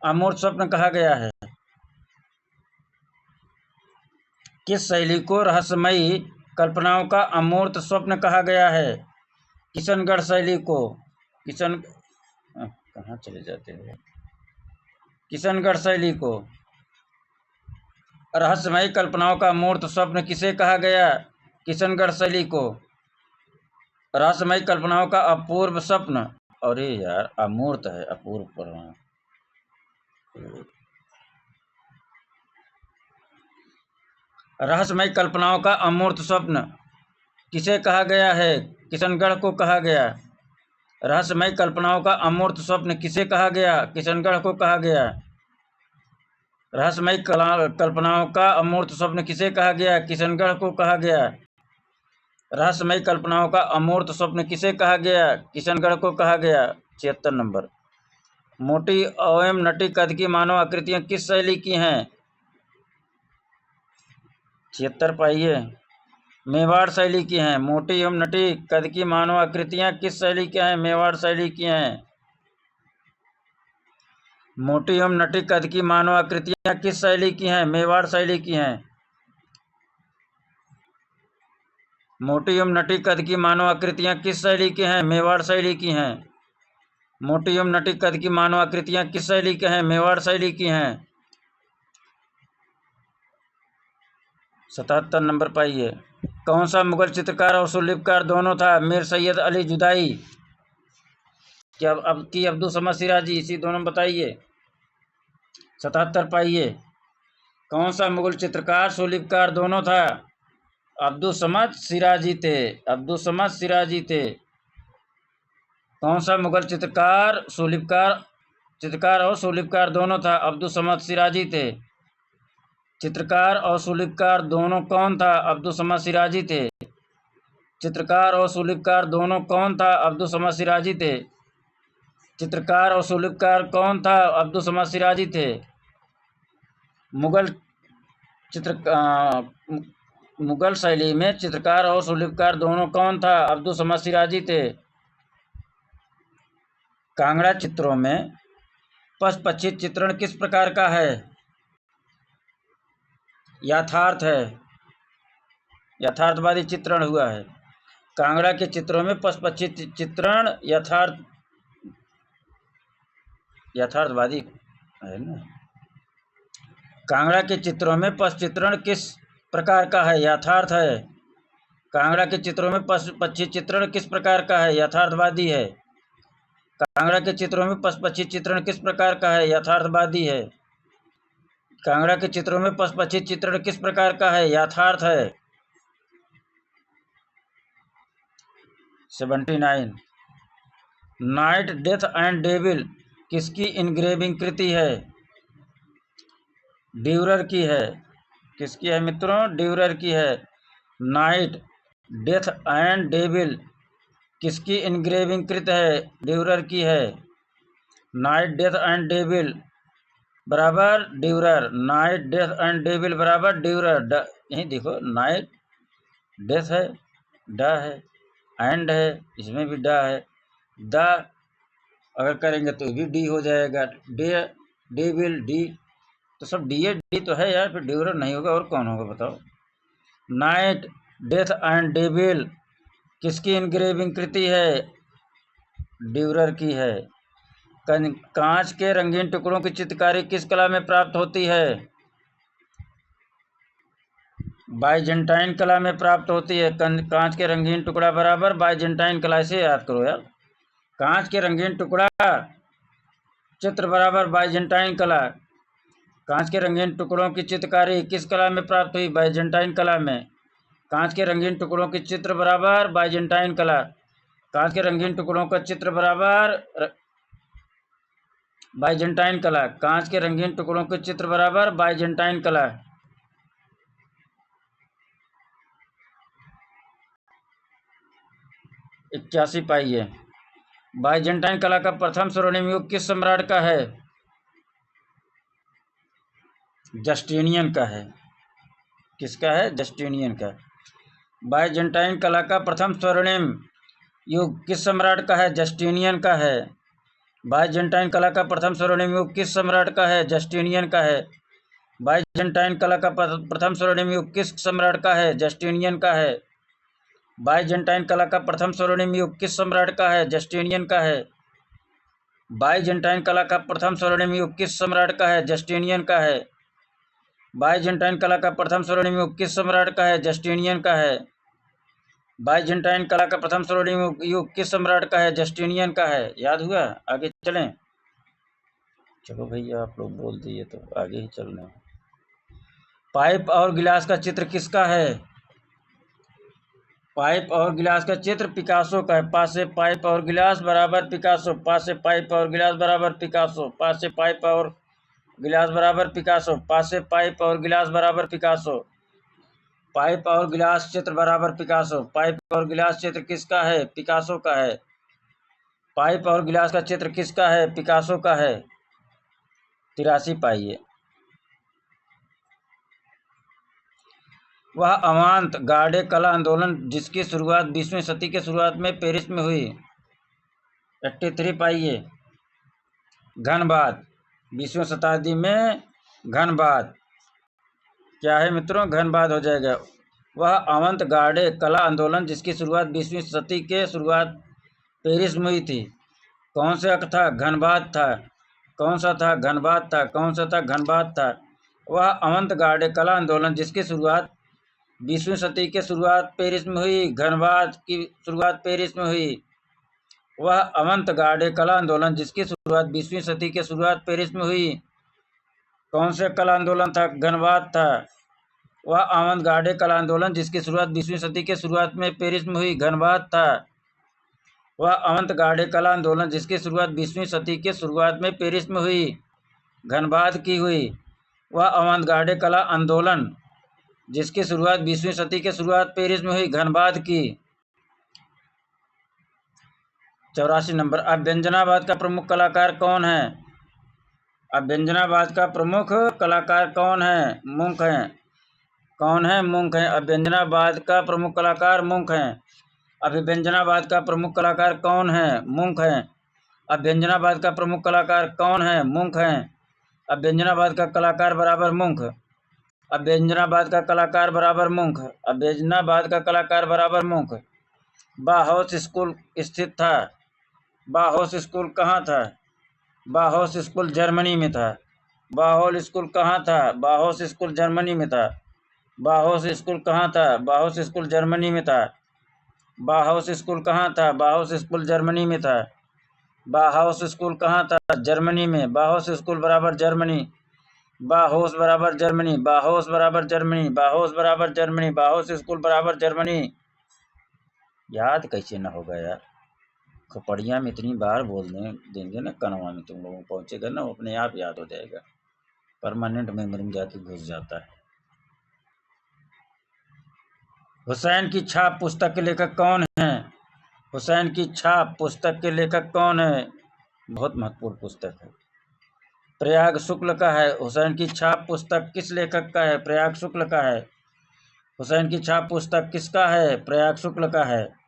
अमूर्त स्वप्न कहा गया है? किस शैली को रहस्यमयी कल्पनाओं का अमूर्त स्वप्न कहा गया है? किशनगढ़ शैली को कहाँ चले जाते हैं? किशनगढ़ शैली को रहस्यमयी कल्पनाओं का अमूर्त स्वप्न किसे कहा गया? किशनगढ़ शैली को रहस्यमयी कल्पनाओं का अपूर्व स्वप्न। अरे यार, अमूर्त है, अपूर्व पढ़ रहा हूँ। रहस्यमयी कल्पनाओं का अमूर्त स्वप्न किसे कहा गया है? किशनगढ़ को कहा गया। रहस्यमयी कल्पनाओं का अमूर्त स्वप्न किसे कहा गया? किशनगढ़ को कहा गया। रहस्यमयी कल्पनाओं का अमूर्त स्वप्न किसे कहा गया? किशनगढ़ को कहा गया। रहस्यमयी कल्पनाओं का अमूर्त स्वप्न किसे कहा गया? किशनगढ़ को कहा गया। 76 नंबर। मोटी एवं नटी कद की मानव आकृतियां किस शैली की हैं? 76 पाइए। मेवाड़ शैली की हैं। मोटी एवं नटी कद की मानव आकृतियां किस शैली की हैं? मेवाड़ शैली की हैं। मोटी एवं नटी कद की मानव आकृतियां किस शैली की हैं? मेवाड़ शैली की हैं। मोटी एवं नटी कद की मानव आकृतियां किस शैली की हैं? मेवाड़ शैली की हैं। मोटी एवं नटी कद की मानव आकृतियां किस शैली की हैं? मेवाड़ शैली की हैं। 77 नंबर पाइए। कौन सा मुगल चित्रकार और सुलिपकार दोनों था? मीर सैयद अली जुदाई क्या अब की अब्दुल समद सिराजी? इसी दोनों बताइए। 77 पाइए। कौन सा मुगल चित्रकार सुलिपकार दोनों था? अब्दुल समद सिराजी थे। अब्दुल समद सिराजी थे। कौन सा मुगल चित्रकार और सुलिपकार दोनों था? अब्दुल समद सिराजी थे। चित्रकार और सुलिपकार दोनों कौन था? अब्दुल समद सिराजी थे। चित्रकार और सुलिपकार दोनों कौन था? अब्दुल समद सिराजी थे। चित्रकार और सुलिपकार कौन था? अब्दुल समद सिराजी थे। मुगल शैली में चित्रकार और सुलिपकार दोनों कौन था? अब्दुल समद सिराजी थे। कांगड़ा चित्रों में पशु पक्षी चित्रण किस प्रकार का है? यथार्थ है, यथार्थवादी चित्रण हुआ है। कांगड़ा के चित्रों में पशु पक्षी चित्रण यथार्थवादी है ना। कांगड़ा के चित्रों में पशु चित्रण किस प्रकार का है? यथार्थ है। कांगड़ा के चित्रों में पशु पक्षी चित्रण किस प्रकार का है? यथार्थवादी है। कांगड़ा के चित्रों में पशु पक्षी चित्रण किस प्रकार का है? यथार्थवादी है। कांगड़ा के चित्रों में पशु पक्षी चित्रण किस प्रकार का है? यथार्थ है। 79। नाइट, डेथ एंड डेविल किसकी इनग्रेविंग कृति है? ड्यूरर की है। किसकी है मित्रों? ड्यूरर की है। नाइट, डेथ एंड डेविल किसकी इनग्रेविंग कृत है? ड्यूरर की है। नाइट, डेथ एंड डेविल बराबर Dürer. Night, death and devil बराबर ड्यूरर। यही देखो, नाइट डेथ है, ड है, एंड है, इसमें भी ड है। द अगर करेंगे तो भी डी हो जाएगा। डेविल डी, तो सब डी तो है यार, फिर ड्यूरर नहीं होगा और कौन होगा बताओ। नाइट, डेथ एंड डेविल किसकी इनग्रेविंग कृति है? ड्यूरर की है। कांच के रंगीन टुकड़ों की चित्रकारी किस कला में प्राप्त होती है? बाइजेंटाइन कला में प्राप्त होती है। कांच के रंगीन टुकड़ा बराबर बाइजेंटाइन कला, से याद करो यार। कांच के रंगीन टुकड़ा चित्र बराबर बाइजेंटाइन कला। कांच के रंगीन टुकड़ों की चित्रकारी किस कला में प्राप्त हुई? बाइजेंटाइन कला में। कांच के रंगीन टुकड़ों की चित्र बराबर बाइजेंटाइन कला। कांच के रंगीन टुकड़ों का चित्र बराबर बाइजेंटाइन कला। कांच के रंगीन टुकड़ों के चित्र बराबर बाइजेंटाइन कला। इक्यासी पाइए। बाइजेंटाइन कला का प्रथम स्वर्णिम युग किस सम्राट का है? जस्टिनियन का है। किसका है? जस्टिनियन का। बाइजेंटाइन कला का प्रथम स्वर्णिम युग किस सम्राट का है? जस्टिनियन का है। बाइजेंटाइन कला का प्रथम स्वर्णिम युग किस सम्राट का है? जस्टिनियन का है। बाइजेंटाइन कला का प्रथम स्वर्णिम युग किस सम्राट का है? जस्टिनियन का है। बाइजेंटाइन कला का प्रथम स्वर्णिम युग किस सम्राट का है? जस्टिनियन का है। बाइजेंटाइन कला का प्रथम स्वर्णिम युग किस सम्राट का है? जस्टिनियन का है। बाइजेंटाइन कला का प्रथम स्वर्णिम युग किस सम्राट का है? जस्टिनियन का है। बाइजेंटाइन कला का प्रथम स्वर्णिम युग किस सम्राट का है? जस्टिनियन का है। याद हुआ? आगे चलें। चलो भैया, आप लोग बोल दिए तो आगे ही चलना है। पाइप और गिलास का चित्र किसका है? पाइप और गिलास का चित्र पिकासो का है। पास से पाइप और गिलास बराबर पिकासो। पास से पाइप और गिलास बराबर पिकासो। पास से पाइप और गिलास बराबर पिकासो। पास से पाइप और गिलास बराबर पिकासो। पाइप और गिलास चित्र बराबर पिकासो। पाइप और गिलास चित्र किसका है? पिकासो का है। पाइप और गिलास का चित्र किसका है? पिकासो का है। 83 पाइए। वह अवांत गार्डे कला आंदोलन जिसकी शुरुआत 20वीं सदी के शुरुआत में पेरिस में हुई। 83 पाइए। घनबाद 20वीं शताब्दी में घनबाद क्या है मित्रों? घनबाद हो जाएगा। वह अवंत गार्डे कला आंदोलन जिसकी शुरुआत 20वीं सदी के शुरुआत पेरिस में हुई थी। कौन सा था? घनबाद था। कौन सा था? घनबाद था। कौन सा था? घनबाद था। वह अवंत गार्डे कला आंदोलन जिसकी शुरुआत 20वीं सदी के शुरुआत पेरिस में हुई। घनबाद की शुरुआत पेरिस में हुई। वह अवंत गार्डे कला आंदोलन जिसकी शुरुआत 20वीं सदी के शुरुआत पेरिस में हुई। कौन से कला आंदोलन था? घनबाद था। वह अवंत गार्डे कला आंदोलन जिसकी शुरुआत 20वीं सदी के शुरुआत में पेरिस में हुई। घनबाद था। वह अवंत गार्डे कला आंदोलन जिसकी शुरुआत 20वीं सदी के शुरुआत में पेरिस में हुई। घनबाद की हुई। वह अवंत गार्डे कला आंदोलन जिसकी शुरुआत 20वीं सदी के शुरुआत पेरिस में हुई। घनबाद की। 84 नंबर। अभ्यंजनावाद का प्रमुख कलाकार कौन है? अभ्यंजनावाद का प्रमुख कलाकार कौन है? मुंक है। कौन है? मुंक है। अभ्यंजनावाद का प्रमुख कलाकार मुंक है। अभिव्यंजनावाद का प्रमुख कलाकार कौन है? मुंक है। अभ्यंजनावाद का प्रमुख कलाकार कौन है? मुंक है। अभ्यंजनावाद का कलाकार बराबर मुंक। अभ्यंजनावाद का कलाकार बराबर मुंक। अभ्यंजनावाद का कलाकार बराबर मुंक। बाहौस स्कूल स्थित था। बाहौस स्कूल कहाँ था? बाहौस स्कूल जर्मनी में था। बाहौल स्कूल कहाँ था? बाहौस स्कूल जर्मनी में था। बाहौस स्कूल कहाँ था? बाहौस स्कूल जर्मनी में था। बाहौस स्कूल कहाँ था? बाहौस स्कूल जर्मनी में था। बाहौस स्कूल कहाँ था? जर्मनी में। बाहौस स्कूल बराबर जर्मनी। बाहौस बराबर जर्मनी। बाहौस बराबर जर्मनी। बाहौस बराबर जर्मनी। बाहौस स्कूल बराबर जर्मनी। याद कैसे ना होगा यार? खोपड़िया में इतनी बार बोल देंगे ना, कनवा में तुम लोगों को पहुंचेगा ना, वो अपने आप याद हो जाएगा। परमानेंट मेमोरी में जाके घुस जाता है। हुसैन की छाप पुस्तक के लेखक कौन है? हुसैन की छाप पुस्तक के लेखक कौन है? बहुत महत्वपूर्ण पुस्तक है। प्रयाग शुक्ल का है। हुसैन की छाप पुस्तक किस लेखक का है? प्रयाग शुक्ल का है। हुसैन की छाप पुस्तक किसका है? प्रयाग शुक्ल का है।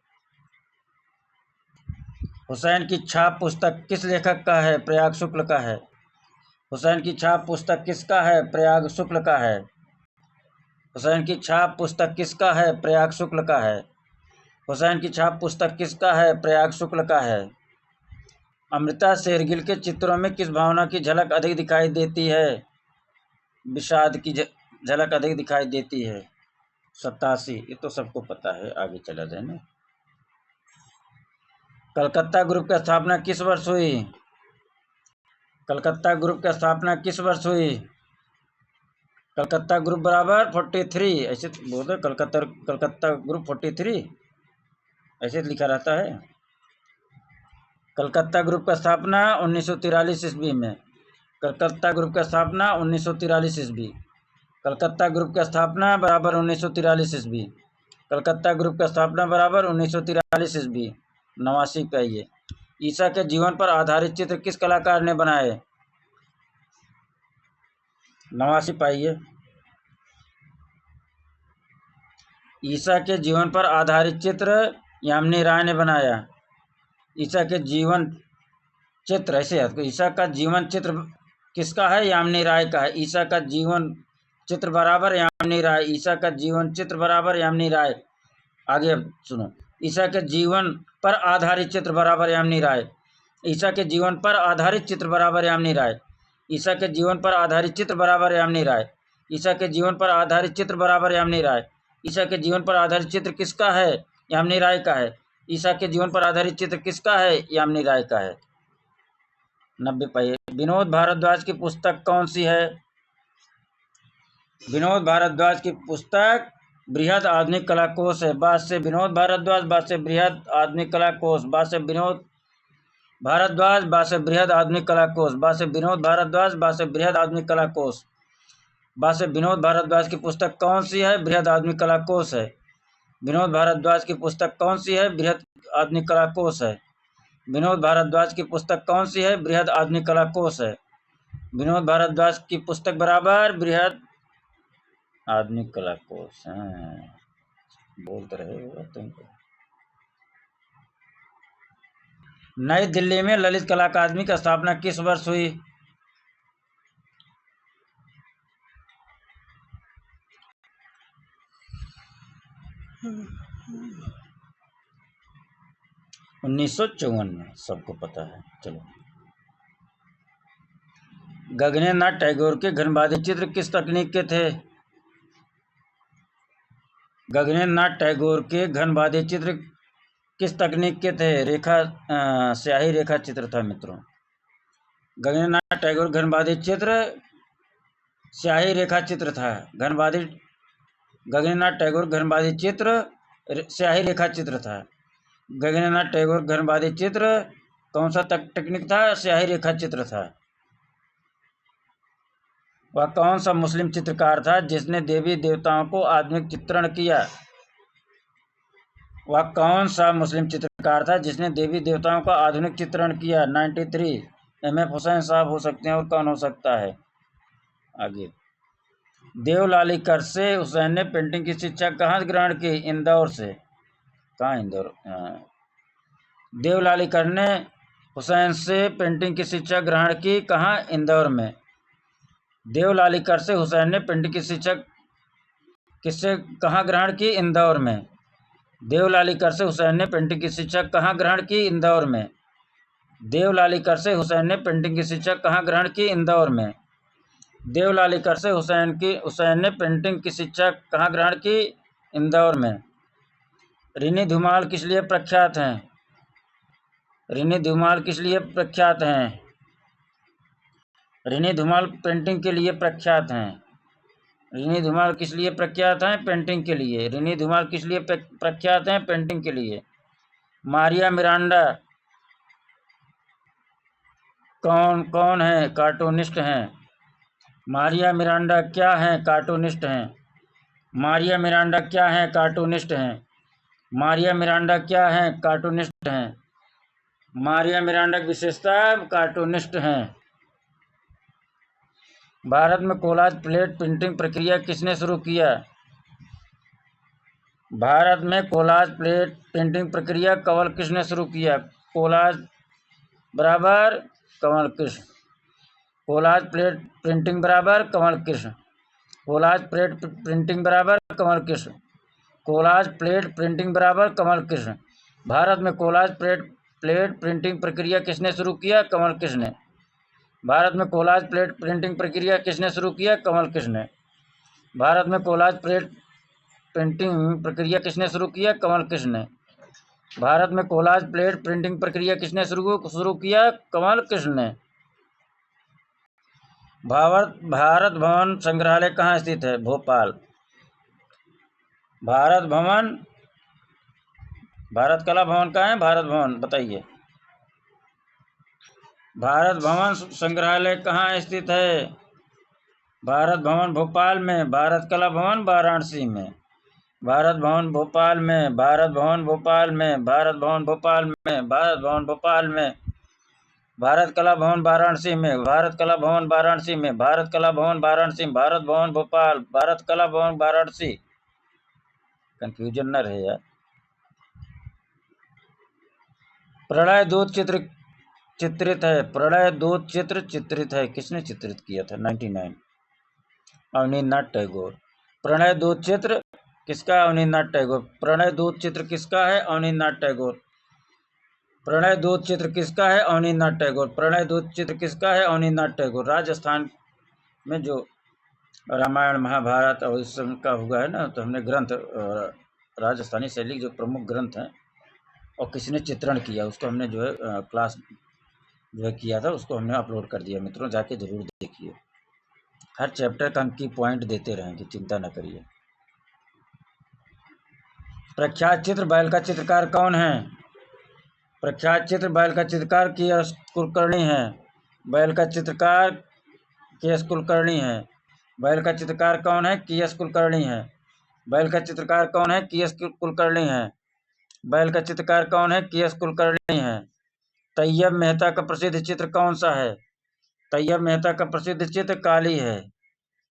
हुसैन की छाप पुस्तक किस लेखक का है? प्रयाग शुक्ल का है। हुसैन की छाप पुस्तक किसका है? प्रयाग शुक्ल का है। हुसैन की छाप पुस्तक किसका है? प्रयाग शुक्ल का है। हुसैन की छाप पुस्तक किसका है? प्रयाग शुक्ल का है। अमृता शेरगिल के चित्रों में किस भावना की झलक अधिक दिखाई देती है? विषाद की झलक अधिक दिखाई देती है। 87। ये तो सबको पता है, आगे चला जाए ना। कलकत्ता ग्रुप की स्थापना किस वर्ष हुई? कलकत्ता ग्रुप की स्थापना किस वर्ष हुई? कलकत्ता ग्रुप बराबर 43। ऐसे बोल दो, कलकत्ता ग्रुप 43 ऐसे लिखा रहता है। कलकत्ता ग्रुप का स्थापना 1943 ईस्वी में। कलकत्ता ग्रुप का स्थापना 1943 ईस्वी। कलकत्ता ग्रुप का स्थापना बराबर 1943 ईस्वी। कलकत्ता ग्रुप का स्थापना बराबर 1943 ईस्वी। 89 का ये। ईसा के जीवन पर आधारित चित्र किस कलाकार ने बनाए? 89 पाइए। ईसा के जीवन पर आधारित चित्र यामिनी राय ने बनाया। ईसा के जीवन चित्र ऐसे है, ईसा का जीवन चित्र किसका है? यामिनी राय का है। ईसा का जीवन चित्र बराबर यामिनी राय। ईसा का जीवन चित्र बराबर यामिनी राय। आगे अब सुनो, ईसा के जीवन पर आधारित चित्र बराबर यामिनी राय। ईसा के जीवन पर आधारित चित्र बराबर यामिनी राय। ईसा के जीवन पर आधारित चित्र बराबर यामिनी राय। ईसा के जीवन पर आधारित चित्र बराबर यामिनी राय। ईसा के जीवन पर आधारित चित्र किसका है? यामिनी राय का है। ईसा के जीवन पर आधारित चित्र किसका है? यामिनी राय का है। 90 पाइए। विनोद भारद्वाज की पुस्तक कौन सी है? विनोद भारद्वाज की पुस्तक बृहद आधुनिक कला कोश है। भाष्य विनोद भारद्वाज, भाष्य बृहद आधुनिक कला कोश, भाष्य विनोद भारद्वाज, भाष्य बृहद आधुनिक कला कोश, भाष्य विनोद भारद्वाज, भाष्य बृहद आधुनिक कला कोश। भाष्य विनोद भारद्वाज की पुस्तक कौन सी है? बृहद आधुनिक कला कोश है। विनोद भारद्वाज की पुस्तक कौन सी है? बृहद आधुनिक कला कोश है। विनोद भारद्वाज की पुस्तक कौन सी है? बृहद आधुनिक कला कोश है। विनोद भारद्वाज की पुस्तक बराबर बृहद आधुनिक कला कोश। बोलते रहे तुमको। नई दिल्ली में ललित कला अकादमी की स्थापना किस वर्ष हुई? उन्नीस सौ 54 में, सबको पता है। चलो, गगनेन्द्र टैगोर के घनवादी चित्र किस तकनीक के थे? गगनेन्द्र टैगोर के घनवादी चित्र किस तकनीक के थे? स्याही रेखा चित्र था मित्रों। गगनेन्द्र टैगोर घनवादी चित्र स्याही रेखा चित्र था। गगनेन्द्र टैगोर घनवादी चित्र स्याही रेखा चित्र था। गगनेन्द्र टैगोर घनवादी चित्र कौन सा टेक्निक था? स्याही रेखा चित्र था। वह कौन सा मुस्लिम चित्रकार था जिसने देवी देवताओं को आधुनिक चित्रण किया? वह कौन सा मुस्लिम चित्रकार था जिसने देवी देवताओं का आधुनिक चित्रण किया? 93 एम.एफ. हुसैन साहब हो सकते हैं। और कौन हो सकता है? आगे, देवलालीकर से हुसैन ने पेंटिंग की शिक्षा कहाँ से ग्रहण की? इंदौर से। कहाँ? इंदौर। देवलालीकर ने हुसैन से पेंटिंग की शिक्षा ग्रहण की कहाँ? इंदौर में। देवलालीकर से हुसैन ने पेंटिंग की शिक्षा किससे कहाँ ग्रहण की? इंदौर में। देवलालीकर से हुसैन ने पेंटिंग की शिक्षा कहाँ ग्रहण की? इंदौर में। देवलालीकर से हुसैन ने पेंटिंग की शिक्षा कहाँ ग्रहण की? इंदौर में। देवलालीकर से हुसैन ने पेंटिंग की शिक्षा कहाँ ग्रहण की? इंदौर में। रिनी धुमाल किस लिए प्रख्यात हैं? रिनी धुमाल किस लिए प्रख्यात हैं? रिनी धुमाल पेंटिंग के लिए प्रख्यात हैं। रिनी धुमाल किस लिए प्रख्यात हैं? पेंटिंग के लिए। रिनी धुमाल किस लिए प्रख्यात हैं? पेंटिंग के लिए। मारिया मिरांडा कौन है? कार्टूनिस्ट हैं। मारिया मिरांडा क्या हैं? कार्टूनिस्ट हैं। मारिया मिरांडा क्या हैं? कार्टूनिस्ट हैं। मारिया मिरांडा क्या हैं? कार्टूनिस्ट हैं। मारिया मिरांडा की विशेषता कार्टूनिस्ट हैं। भारत में कोलाज प्लेट प्रिंटिंग प्रक्रिया किसने शुरू किया? भारत में कोलाज प्लेट प्रिंटिंग प्रक्रिया कंवल कृष्ण ने शुरू किया। कोलाज बराबर Kanwal Krishna. Collage plate printing बराबर Kanwal Krishna. Collage plate printing बराबर Kanwal Krishna. Collage plate printing बराबर कंवल कृष्ण। भारत में कोलाज प्लेट प्रिंटिंग प्रक्रिया किसने शुरू किया? कंवल कृष्ण ने। भारत में कोलाज प्लेट प्रिंटिंग प्रक्रिया किसने शुरू किया? कंवल कृष्ण ने। भारत में कोलाज प्लेट प्रिंटिंग प्रक्रिया किसने शुरू किया? कंवल कृष्ण ने। भारत में कोलाज प्लेट प्रिंटिंग प्रक्रिया किसने शुरू किया? कंवल कृष्ण ने। भारत भवन संग्रहालय कहाँ स्थित है? भोपाल। भारत कला भवन कहाँ है? भारत भवन बताइए। भारत भवन संग्रहालय कहाँ स्थित है? भारत भवन भोपाल में। भारत कला भवन वाराणसी में। भारत भवन भोपाल में। भारत भवन भोपाल में। भारत भवन भोपाल में। भारत भवन भोपाल में। भारत कला भवन वाराणसी में, भारत कला भवन वाराणसी में, भारत कला भवन वाराणसी में, भारत भवन भोपाल, भारत कला भवन वाराणसी। कंफ्यूजन न रहे यार। प्रणय दूत चित्र चित्रित है, प्रणय दूत चित्र चित्रित है, किसने चित्रित किया था? 99 अवनींद्रनाथ टैगोर। प्रणय दूत चित्र किसका? अवनींद्रनाथ टैगोर। प्रणय दूत चित्र किसका है? अवनींद्रनाथ टैगोर। प्रणय दूत चित्र किसका है? अवनींद्रनाथ टैगोर। प्रणय दूत चित्र किसका है? अवनींद्रनाथ टैगोर। राजस्थान में जो रामायण महाभारत और इस सब का हुआ है ना, तो हमने ग्रंथ राजस्थानी शैली जो प्रमुख ग्रंथ हैं और किसने चित्रण किया उसको हमने जो है क्लास जो है किया था, उसको हमने अपलोड कर दिया। मित्रों जाके जरूर देखिए, हर चैप्टर का हम की पॉइंट देते रहेंगे, चिंता न करिए। प्रख्यात चित्र बैल का चित्रकार कौन है? प्रख्यात चित्र बैल का चित्रकार के.एस. कुलकर्णी है। बैल का चित्रकार के.एस. कुलकर्णी है। बैल का चित्रकार कौन है? के.एस. कुलकर्णी है। बैल का चित्रकार कौन है? के.एस. कुलकर्णी है। बैल का चित्रकार कौन है? के.एस. कुलकर्णी है। तैयब मेहता का प्रसिद्ध चित्र कौन सा है? तैयब मेहता का प्रसिद्ध चित्र काली है।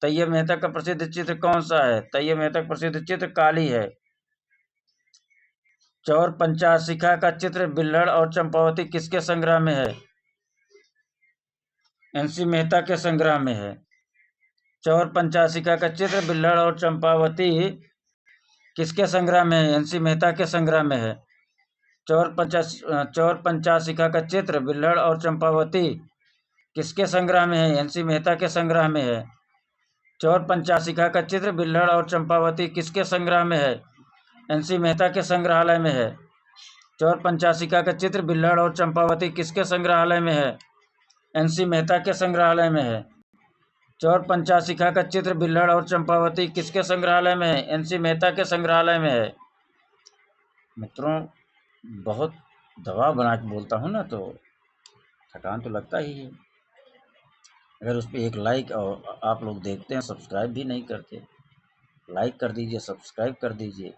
तैयब मेहता का प्रसिद्ध चित्र कौन सा है? तैयब मेहता का प्रसिद्ध चित्र काली है। चौर पंचाशिखा का चित्र बिल्हड़ और चंपावती किसके संग्रह में है? एन.सी. मेहता के संग्रह में है। चौर पंचाशिखा का चित्र बिल्हड़ और चंपावती किसके संग्रह में है? एन.सी. मेहता के संग्रह में है। चौर पंचाशिखा का चित्र बिल्हड़ और चंपावती किसके संग्रह में है? एन.सी. मेहता के संग्रह में है। चौर पंचाशिखा का चित्र बिल्हड़ और चंपावती किसके संग्रह में है? एन.सी. मेहता के संग्रहालय में है। चौर पंचाशिखा का चित्र बिल्हड़ और चंपावती किसके संग्रहालय में है? एन.सी. मेहता के संग्रहालय में है। चौर पंचाशिखा का चित्र बिल्हड़ और चंपावती किसके संग्रहालय में है? एन.सी. मेहता के संग्रहालय में है। मित्रों बहुत दबाव बना के बोलता हूँ ना, तो थकान तो लगता ही है। अगर उस पर एक लाइक, और आप लोग देखते हैं सब्सक्राइब भी नहीं करते, लाइक कर दीजिए, सब्सक्राइब कर दीजिए।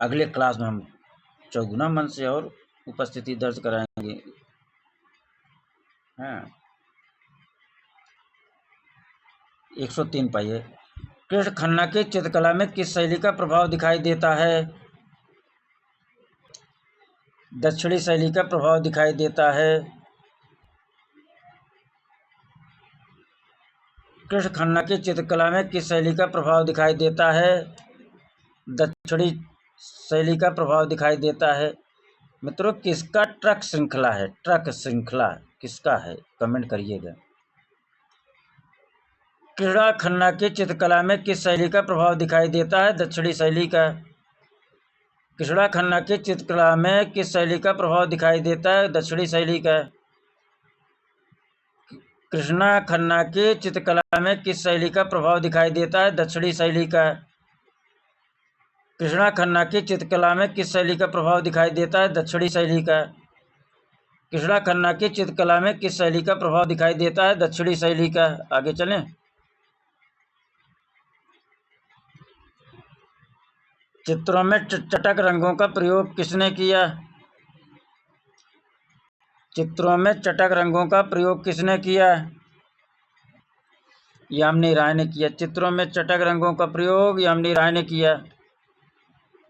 अगले क्लास में हम चौगुना मन से और उपस्थिति दर्ज कराएंगे। हाँ 103 पाइए। कृष्ण खन्ना की चित्रकला में किस शैली का प्रभाव दिखाई देता है? दक्षिणी शैली का प्रभाव दिखाई देता है। कृष्ण खन्ना की चित्रकला में किस शैली का प्रभाव दिखाई देता है? दक्षिणी शैली का प्रभाव दिखाई देता है। मित्रों किसका ट्रक श्रृंखला है? ट्रक श्रृंखला किसका है? कमेंट करिएगा। कृष्ण खन्ना की चित्रकला में किस शैली का प्रभाव दिखाई देता है? दक्षिणी शैली का। कृष्णा खन्ना की चित्रकला में किस शैली का प्रभाव दिखाई देता है? दक्षिणी शैली का। कृष्णा खन्ना की चित्रकला में किस शैली का प्रभाव दिखाई देता है? दक्षिणी शैली का। कृष्णा खन्ना की चित्रकला में किस शैली का प्रभाव दिखाई देता है? दक्षिणी शैली का। कृष्णा खन्ना की चित्रकला में किस शैली का प्रभाव दिखाई देता है? दक्षिणी शैली का। आगे चलें। चित्रों में चटक रंगों का प्रयोग किसने किया? चित्रों में चटक रंगों का प्रयोग किसने किया? यामिनी राय ने किया। चित्रों में चटक रंगों का प्रयोग यामिनी राय ने किया।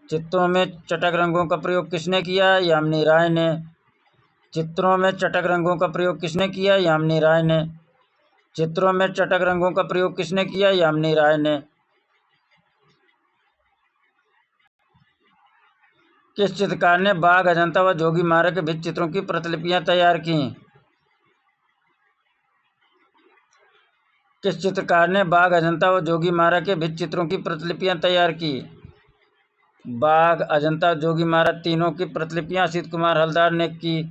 चित्रों में चटक रंगों का प्रयोग किसने किया? यामिनी राय ने। चित्रों में चटक रंगों का प्रयोग किसने किया? यामिनी राय ने। चित्रों में चटक रंगों का प्रयोग किसने किया? यामिनी राय ने। किस चित्रकार ने बाघ, अजंता व जोगीमारा के भित्ति चित्रों की प्रतिलिपियां तैयार की? किस चित्रकार ने बाघ, अजंता व जोगीमारा के भित्ति चित्रों की प्रतिलिपियां तैयार की? बाघ, अजंता, जोगीमारा तीनों की प्रतिलिपियां असित कुमार हलदार ने की।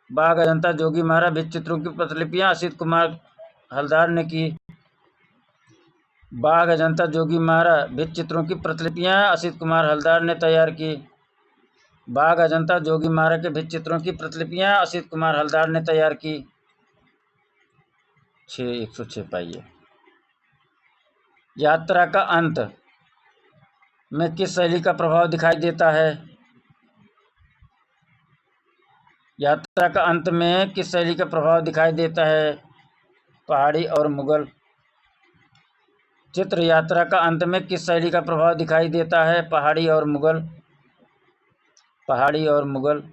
बाघ, अजंता, जोगीमारा भित्ति चित्रों की प्रतिलिपियां असित कुमार हलदार ने की। बाघ, अजंता, जोगीमारा भित्ति चित्रों की प्रतिलिपियां असित कुमार हलदार ने तैयार की। बाघ, अजंता, जोगीमारा के भित्ति चित्रों की प्रतिलिपियां असित कुमार हलदार ने तैयार की। 106 पाइए। यात्रा का अंत में किस शैली का प्रभाव दिखाई देता है? यात्रा का अंत में किस शैली का प्रभाव दिखाई देता है? पहाड़ी और मुगल। चित्र यात्रा का अंत में किस शैली का प्रभाव दिखाई देता है? पहाड़ी और मुगल। पहाड़ी और मुगल।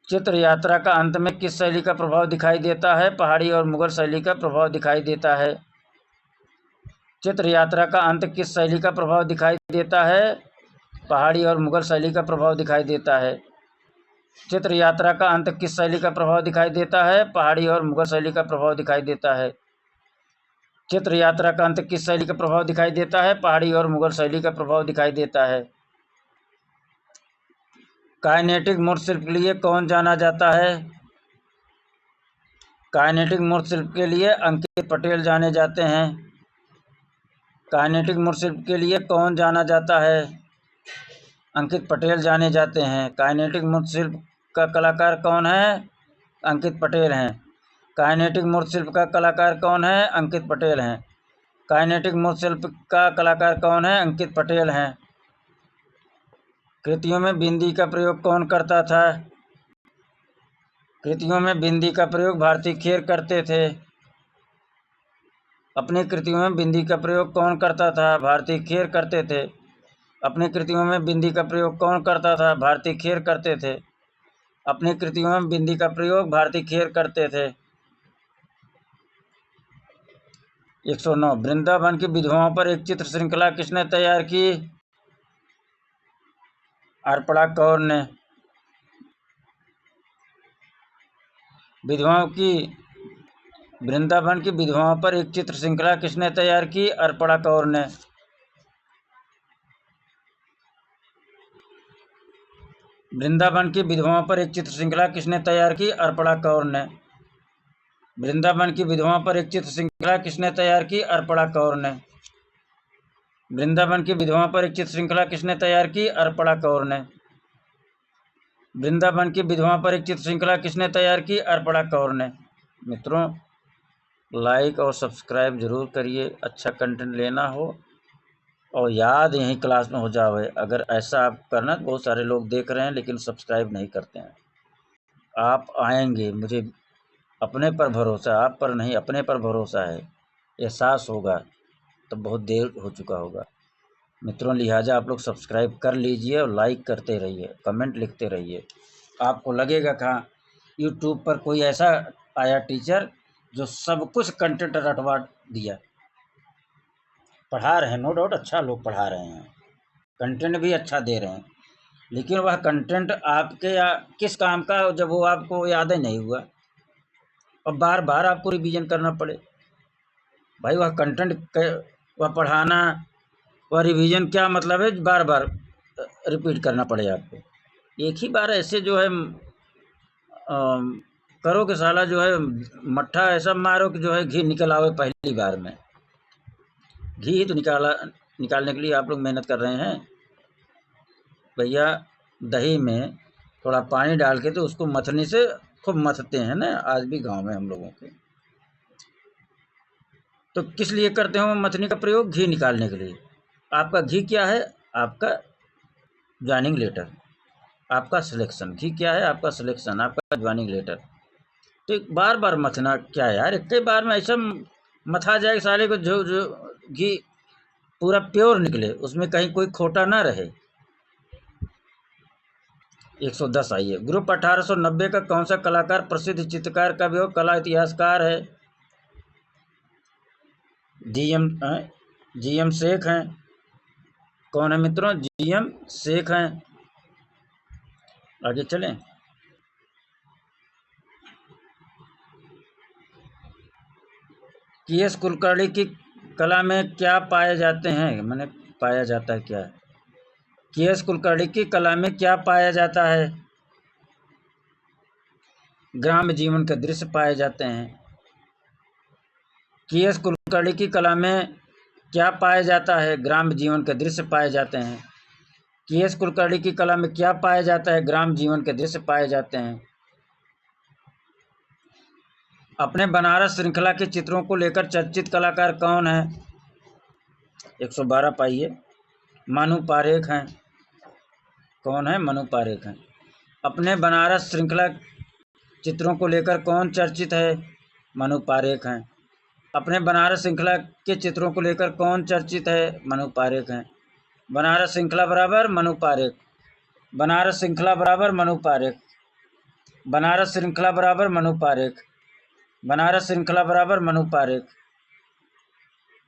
चित्र यात्रा का अंत में किस शैली का प्रभाव दिखाई देता है? पहाड़ी और मुगल शैली का प्रभाव दिखाई देता है। चित्र यात्रा का अंत किस शैली का प्रभाव दिखाई देता है? पहाड़ी और मुगल शैली का प्रभाव दिखाई देता है। चित्र यात्रा का अंत किस शैली का प्रभाव दिखाई देता है? पहाड़ी और मुगल शैली का प्रभाव दिखाई देता है। चित्र यात्रा का अंत किस शैली का प्रभाव दिखाई देता है? पहाड़ी और मुगल शैली का प्रभाव दिखाई देता है। काइनेटिक मूर्तिशिल्प के लिए कौन जाना जाता है? काइनेटिक मूर्तिशिल्प के लिए अंकित पटेल जाने जाते हैं। काइनेटिक मूर्तिशिल्प के लिए कौन जाना जाता है? अंकित पटेल जाने जाते हैं। काइनेटिक मूर्तिशिल्प का कलाकार कौन है? अंकित पटेल हैं। काइनेटिक मूर्तिशिल्प का कलाकार कौन है? अंकित पटेल हैं। काइनेटिक मूर्तिशिल्प का कलाकार कौन है? अंकित पटेल हैं। कृतियों में बिंदी का प्रयोग कौन करता था? कृतियों में बिंदी का प्रयोग भारती खेर करते थे। अपनी कृतियों में बिंदी का प्रयोग कौन करता था? भारती खेर करते थे। अपनी कृतियों में बिंदी का प्रयोग कौन करता था? भारती खेर करते थे। अपनी कृतियों में बिंदी का प्रयोग भारती खेर करते थे। 109 वृंदावन की विधवाओं पर एक चित्र श्रृंखला किसने तैयार की? अर्पणा कौर ने। विधवाओं की वृंदावन की विधवाओं पर एक चित्र श्रृंखला किसने तैयार की? अर्पणा कौर ने। वृंदावन की विधवाओं पर एक चित्र श्रृंखला किसने तैयार की? अर्पणा कौर ने। वृंदावन की विधवाओं पर एक चित्र श्रृंखला किसने तैयार की? अर्पणा कौर ने। वृंदावन की विधवाओं पर एक चित्र श्रृंखला किसने तैयार की? अर्पणा कौर ने। वृंदावन की विधवाओं पर एक चित्र श्रृंखला किसने तैयार की? अर्पणा कौर ने। मित्रों, लाइक और सब्सक्राइब जरूर करिए। अच्छा कंटेंट लेना हो और याद यहीं क्लास में हो जावे। अगर ऐसा आप करना, बहुत सारे लोग देख रहे हैं लेकिन सब्सक्राइब नहीं करते हैं। आप आएंगे, मुझे अपने पर भरोसा, आप पर नहीं, अपने पर भरोसा है। एहसास होगा तो बहुत देर हो चुका होगा। मित्रों, लिहाजा आप लोग सब्सक्राइब कर लीजिए और लाइक करते रहिए, कमेंट लिखते रहिए। आपको लगेगा कहाँ यूट्यूब पर कोई ऐसा आया टीचर जो सब कुछ कंटेंट रटवा दिया। पढ़ा रहे हैं, नो डाउट अच्छा लोग पढ़ा रहे हैं, कंटेंट भी अच्छा दे रहे हैं, लेकिन वह कंटेंट आपके या किस काम का जब वो आपको याद ही नहीं हुआ और बार बार आपको रिवीजन करना पड़े। भाई वह कंटेंट, वह पढ़ाना, वह रिवीजन क्या मतलब है बार बार रिपीट करना पड़े आपको? एक ही बार ऐसे जो है करो कि साला जो है मट्ठा ऐसा मारो कि जो है घी निकल आवे पहली बार में। घी ही तो निकालने के लिए आप लोग मेहनत कर रहे हैं। भैया दही में थोड़ा पानी डाल के तो उसको मथने से खूब मथते हैं ना, आज भी गांव में हम लोगों के। तो किस लिए करते हो मथनी का प्रयोग? घी निकालने के लिए। आपका घी क्या है? आपका ज्वाइनिंग लेटर, आपका सिलेक्शन। घी क्या है? आपका सिलेक्शन, आपका ज्वाइनिंग लेटर। तो बार बार मथना क्या है यार? एक ही बार में ऐसा मथा जाए साले को जो घी पूरा प्योर निकले, उसमें कहीं कोई खोटा ना रहे। 110 आइए। ग्रुप 1890 का कौन सा कलाकार प्रसिद्ध चित्रकार, कवि और कला इतिहासकार है? जीएम शेख हैं। कौन है मित्रों? जीएम शेख हैं। आगे चलें। केएस कुलकर्णी की कला में क्या पाए जाते हैं? मैंने पाया जाता है क्या? केएस कुलकर्णी की कला में क्या पाया जाता है? ग्राम्य जीवन के दृश्य पाए जाते हैं। केएस कुलकर्णी की कला में क्या पाया जाता है? ग्राम्य जीवन के दृश्य पाए जाते हैं। केएस कुलकर्णी की कला में क्या पाया जाता है? ग्राम जीवन के दृश्य पाए जाते हैं। अपने बनारस श्रृंखला के चित्रों को लेकर चर्चित कलाकार कौन है? 112 पाइए। मनु पारेख हैं। कौन है? मनु पारेख हैं। अपने बनारस श्रृंखला चित्रों को लेकर कौन चर्चित है? मनु पारेख हैं। अपने बनारस श्रृंखला के चित्रों को लेकर कौन चर्चित है? मनु पारेख हैं। बनारस श्रृंखला बराबर मनु पारेख। बनारस श्रृंखला बराबर मनु पारेख। बनारस श्रृंखला बराबर मनु पारेख। बनारस श्रृंखला बराबर मनु पारेख।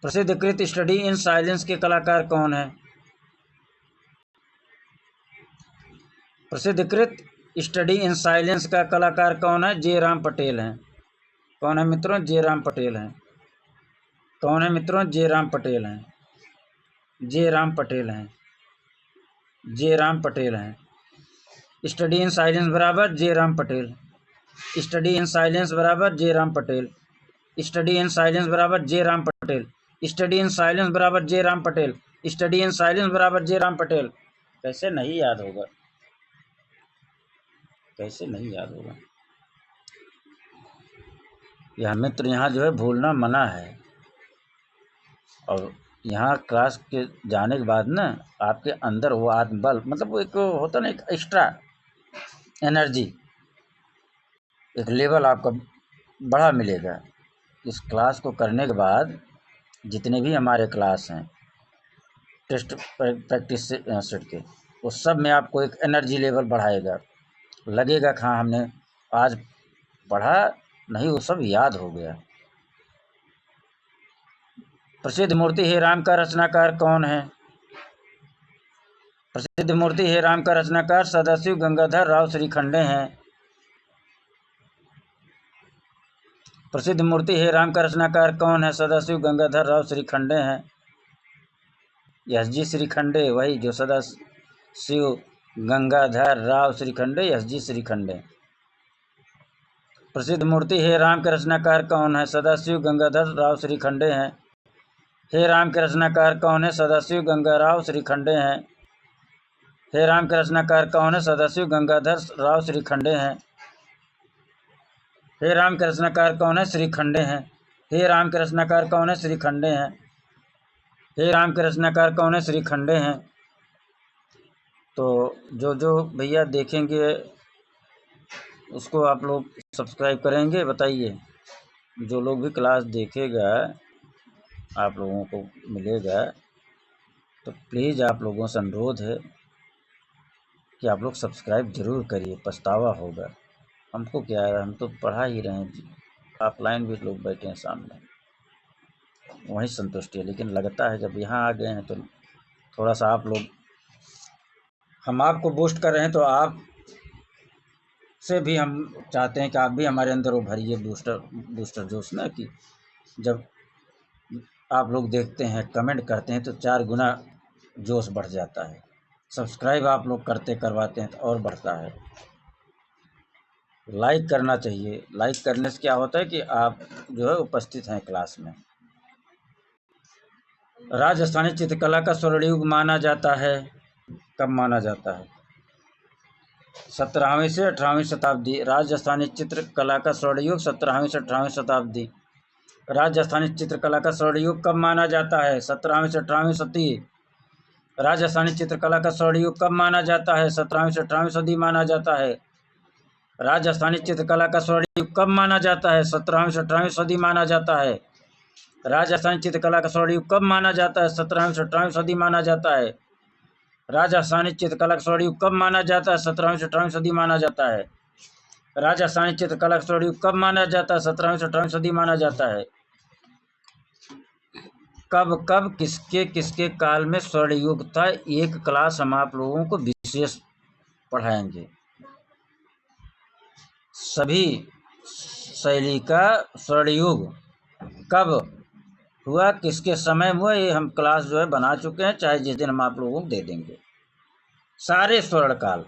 प्रसिद्धकृत स्टडी इन साइलेंस के कलाकार कौन है? प्रसिद्धकृत स्टडी इन साइलेंस का कलाकार कौन है? जे राम पटेल हैं। कौन है मित्रों? जे राम पटेल हैं। कौन है मित्रों? जे राम पटेल हैं। जे राम पटेल हैं। जे राम पटेल हैं। स्टडी इन साइलेंस बराबर Jeram Patel. Study in silence बराबर Jeram Patel. Study in silence बराबर Jeram Patel. Study in silence बराबर Jeram Patel. Study in silence बराबर जे राम पटेल। कैसे नहीं याद होगा? कैसे नहीं याद होगा? यह मित्र यहाँ जो है भूलना मना है। और यहाँ क्लास के जाने के बाद ना आपके अंदर वो आत्मबल, मतलब वो एक होता ना, एक एक्स्ट्रा एनर्जी, एक लेवल आपका बड़ा मिलेगा। इस क्लास को करने के बाद जितने भी हमारे क्लास हैं टेस्ट प्रैक्टिस सेट के, वो सब में आपको एक एनर्जी लेवल बढ़ाएगा। लगेगा कि हाँ हमने आज पढ़ा नहीं, वो सब याद हो गया। प्रसिद्ध मूर्ति हे राम का रचनाकार कौन है? प्रसिद्ध मूर्ति हे राम का रचनाकार सदाशिव गंगाधर राव श्रीखंडे हैं। प्रसिद्ध मूर्ति हे राम का रचनाकार कौन है? सदाशिव गंगाधर राव श्रीखंडे हैं। एस जी श्रीखंडे, वही जो सदाशिव गंगाधर राव श्रीखंडे, एस जी श्रीखंडे। प्रसिद्ध मूर्ति हे राम के रचनाकार कौन है? सदाशिव गंगाधर राव श्रीखंडे हैं। हे राम के रचनाकार कौन है? सदाशिव गंगाराव श्रीखंडे हैं। हे राम के रचनाकार कौन है? सदाशिव गंगाधर राव श्रीखंडे हैं। हे राम के रचनाकार कौन है? श्रीखंडे हैं। हे राम के रचनाकार कौन है? श्रीखंडे हैं। हे राम के रचनाकार कौन है? श्रीखंडे हैं। तो जो जो भैया देखेंगे उसको आप लोग सब्सक्राइब करेंगे? बताइए। जो लोग भी क्लास देखेगा आप लोगों को मिलेगा, तो प्लीज़ आप लोगों से अनुरोध है कि आप लोग सब्सक्राइब ज़रूर करिए, पछतावा होगा। हमको क्या है, हम तो पढ़ा ही रहे हैं, ऑफलाइन भी लोग बैठे हैं सामने, वहीं संतुष्टि है। लेकिन लगता है जब यहाँ आ गए हैं तो थोड़ा सा आप लोग, हम आपको बूस्ट कर रहे हैं, तो आप से भी हम चाहते हैं कि आप भी हमारे अंदर वो भरिए बूस्टर जोश ना, कि जब आप लोग देखते हैं, कमेंट करते हैं, तो 4 गुना जोश बढ़ जाता है। सब्सक्राइब आप लोग करवाते हैं तो और बढ़ता है। लाइक करना चाहिए। लाइक करने से क्या होता है कि आप जो है उपस्थित हैं क्लास में। राजस्थानी चित्रकला का स्वर्णयुग माना जाता है। कब माना जाता है? 17वीं से 18वीं शताब्दी। राजस्थानी चित्रकला का स्वर्णयुग 17वीं से 18वीं शताब्दी। राजस्थानी चित्रकला का स्वर्णयुग कब माना जाता है? 17वीं से 18वीं सदी। राजस्थानी चित्रकला का स्वर्णयुग कब माना जाता है? 17वीं से 18वीं सदी माना जाता है। राजस्थानी चित्रकला का स्वर्णयुग कब माना जाता है? 17वीं से 18वीं सदी माना जाता है। राजस्थानी चित्रकला का स्वर्णयुग कब माना जाता है? 17वीं से 18वीं सदी माना जाता है। राजस्थानी चित्रकला का स्वर्णयुग कब माना जाता है? 17वीं से 18वीं सदी माना जाता है। राजस्थानी चित्रकला का स्वर्णयुग कब माना जाता है? 17वीं से 18वीं सदी माना जाता है। कब कब किसके किसके काल में स्वर्णयुग था, एक क्लास हम आप लोगों को विशेष पढ़ाएंगे। सभी शैली का स्वर्णयुग कब हुआ, किसके समय हुआ, ये हम क्लास जो है बना चुके हैं, चाहे जिस दिन हम आप लोगों को दे देंगे। सारे स्वर्ण काल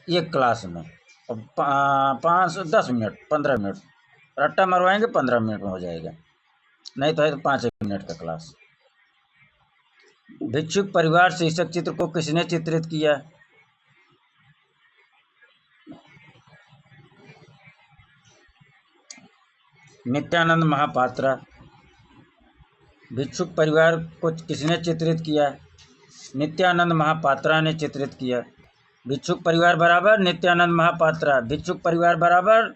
एक क्लास में, 5-10 मिनट 15 मिनट रट्टा मरवाएंगे, 15 मिनट में हो जाएगा, नहीं तो है तो 5 मिनट का क्लास। भिक्षुक परिवार शीर्षक चित्र को किसने चित्रित किया? नित्यानंद महापात्रा। भिक्षुक परिवार को किसने चित्रित किया? नित्यानंद महापात्रा ने चित्रित किया। भिक्षुक परिवार बराबर नित्यानंद महापात्रा। भिक्षुक परिवार बराबर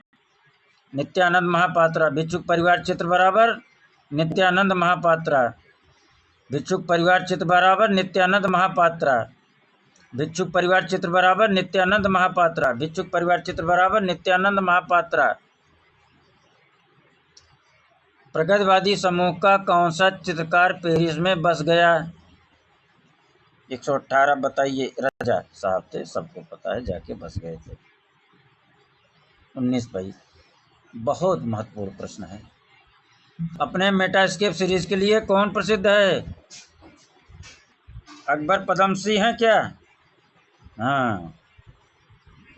नित्यानंद महापात्रा। भिक्षुक परिवार चित्र बराबर नित्यानंद महापात्रा। भिक्षुक परिवार चित्र बराबर नित्यानंद महापात्रा। भिक्षुक परिवार चित्र बराबर नित्यानंद महापात्रा। भिक्षुक परिवार चित्र बराबर नित्यानंद महापात्रा। प्रगतिवादी समूह का कौन सा चित्रकार पेरिस में बस गया? 118 बताइए। राजा साहब थे, सबको पता है, जाके बस गए थे। 19 भाई, बहुत महत्वपूर्ण प्रश्न है। अपने मेटास्केप सीरीज के लिए कौन प्रसिद्ध है? अकबर पद्मश्री हैं क्या? हाँ,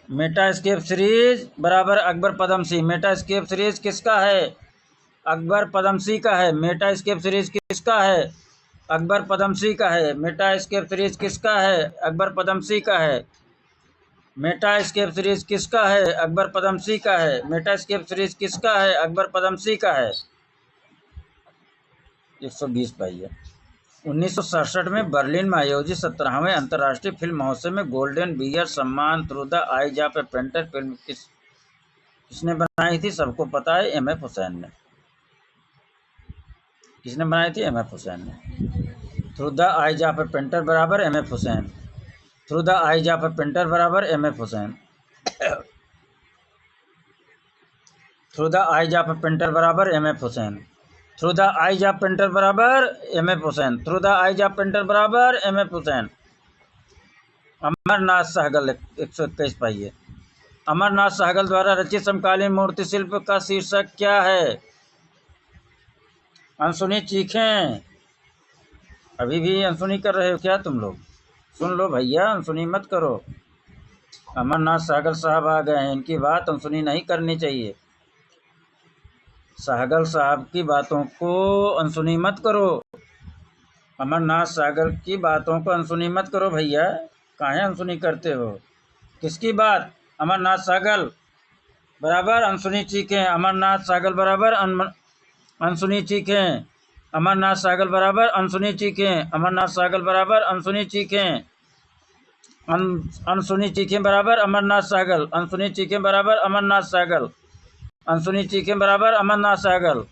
मेटास्केप सीरीज बराबर अकबर पद्मश्री। मेटास्केप सीरीज किसका है? अकबर पद्मश्री का है। मेटास्केप सीरीज किसका है? अकबर पद्मश्री का है। मेटास्केप सीरीज किसका है? अकबर पद्मश्री का है। मेटास्केप सीरीज किसका है? अकबर पद्मश्री का है। मेटास्केप सीरीज किसका है? अकबर पद्मश्री का है। 120 पाइए। 1967 में बर्लिन में आयोजित 17वें अंतर्राष्ट्रीय फिल्म महोत्सव में गोल्डन बियर सम्मान through the eyes of a painter film किसने बनाई थी? सबको पता है, एम एफ हुसैन ने। किसने बनाई थी? एम एफ हुसैन ने। Through the eyes of a painter बराबर M F Husain. Through the eyes of a painter बराबर M F Husain. Through the eyes of a painter बराबर M F Husain. Through the eyes of painter बराबर M F Husain. Through the eyes of painter बराबर M F Husain. Amarnath Sehgal 121 पाइए। अमरनाथ सहगल द्वारा रचित समकालीन मूर्ति शिल्प का शीर्षक क्या है? अनसुनी चीखें। अभी भी अनसुनी कर रहे हो क्या तुम लोग? सुन लो भैया, अनसुनी मत करो। अमरनाथ सहगल साहब आ गए हैं, इनकी बात अनसुनी नहीं करनी चाहिए। सहगल साहब की बातों को अनसुनी मत करो। अमरनाथ सहगल की बातों को अनसुनी मत करो भैया। काहे अनसुनी करते हो? किसकी बात? अमरनाथ सहगल बराबर अनसुनी चीखें। अमरनाथ सहगल बराबर अनसुनी चीखें। अमरनाथ सहगल बराबर अनसुनी चीखें। अमरनाथ सहगल बराबर अनसुनी चीखें। अनसुनी चीखें बराबर अमरनाथ सहगल। अनसुनी चीखें बराबर अमरनाथ सहगल। अनसुनी चीखें बराबर Amarnath Sehgal.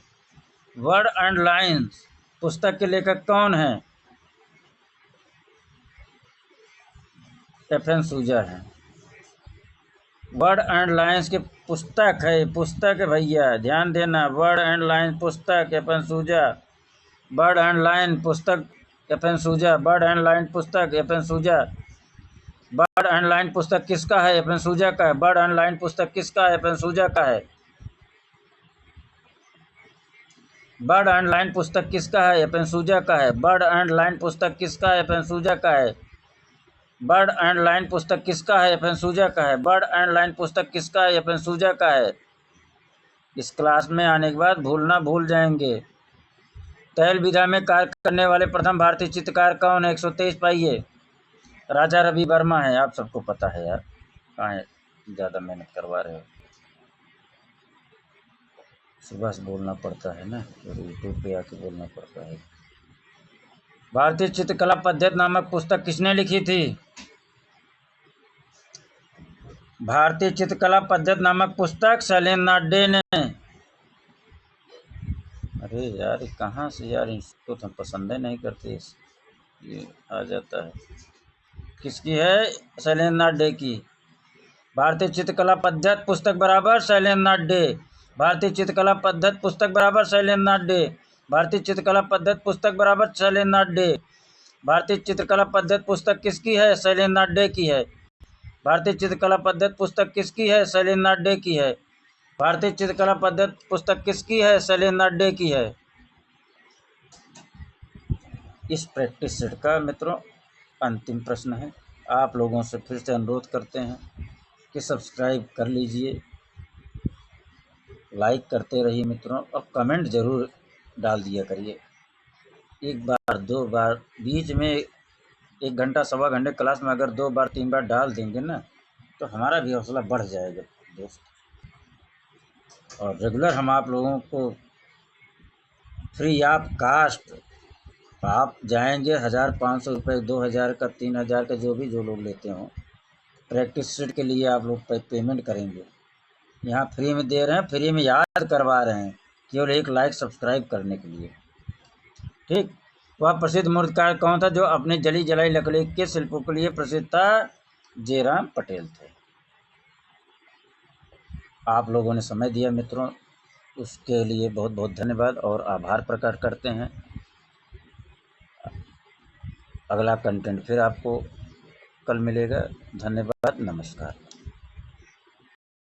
Word and lines पुस्तक के लेखक कौन हैं? एफ.एन. सूजा है। वर्ड एंड लाइन्स की पुस्तक है भैया, ध्यान देना। वर्ड एंड लाइन पुस्तक एफ.एन. सूजा। बर्ड एंड लाइन पुस्तक एफ.एन. सूजा। बर्ड एंड लाइन पुस्तक एफ.एन. सूजा। बर्ड एंड लाइन पुस्तक किसका है? एफ.एन. सूजा का है। बर्ड एंड लाइन पुस्तक किसका है? एफ.एन. सूजा का है। बर्ड एंड लाइन पुस्तक किसका है? एफ.एन. सूजा का है। बर्ड एंड लाइन पुस्तक किसका है? एफ.एन. सूजा का है। बर्ड एंड लाइन पुस्तक किसका है? एफ.एन. सूजा का है। बर्ड एंड लाइन पुस्तक किसका है? एफ.एन. सूजा का है। इस क्लास में आने के बाद भूल जाएंगे। तैल विधा में कार्य करने वाले प्रथम भारतीय चित्रकार कौन है? 123 पाइए। राजा रवि वर्मा है, आप सबको पता है यार, कहाँ ज़्यादा मेहनत करवा रहे हो। सुबह से बोलना पड़ता है ना, और यूट्यूब पे आके बोलना पड़ता है। भारतीय चित्रकला पद्धति नामक पुस्तक किसने लिखी थी? भारतीय चित्रकला पद्धति नामक पुस्तक शैलेंद्रनाथ डे ने। अरे यार, कहाँ से यार, इसको तो हम पसंद ही नहीं करते, ये आ जाता है। किसकी है? शैलेंद्रनाथ डे की। भारतीय चित्रकला पद्धति पुस्तक बराबर शैलेंद्रनाथ डे। भारतीय चित्रकला पद्धति पुस्तक बराबर शैलेंद्रनाथ डे। भारतीय चित्रकला पद्धति पुस्तक बराबर शैलेंद्रनाथ डे। भारतीय चित्रकला पद्धति पुस्तक किसकी है? शैलेंद्रनाथ डे की है। भारतीय चित्रकला पद्धति पुस्तक किसकी है? शैलेंद्रनाथ डे की है। भारतीय चित्रकला पद्धति पुस्तक किसकी है? शैलेंद्रनाथ डे की है। इस प्रैक्टिस सेट का मित्रों अंतिम प्रश्न है। आप लोगों से फिर से अनुरोध करते हैं कि सब्सक्राइब कर लीजिए, लाइक करते रहिए मित्रों, और कमेंट ज़रूर डाल दिया करिए। एक बार 2 बार बीच में 1 घंटा सवा घंटे क्लास में अगर 2 बार 3 बार डाल देंगे ना, तो हमारा भी हौसला बढ़ जाएगा दोस्त। और रेगुलर हम आप लोगों को फ्री ऑफ कास्ट, आप जाएंगे 1500 रुपये, 2000 का, 3000 का, जो लोग लेते हों, प्रैक्टिस सेट के लिए आप लोग पेमेंट करेंगे। यहाँ फ्री में दे रहे हैं, फ्री में याद करवा रहे हैं, केवल एक लाइक सब्सक्राइब करने के लिए। ठीक। वह प्रसिद्ध मूर्तिकार कौन था जो अपने जली जलाई लकड़ी के शिल्पों के लिए प्रसिद्ध था? जयराम पटेल थे। आप लोगों ने समय दिया मित्रों, उसके लिए बहुत बहुत धन्यवाद और आभार प्रकट करते हैं। अगला कंटेंट फिर आपको कल मिलेगा। धन्यवाद, नमस्कार।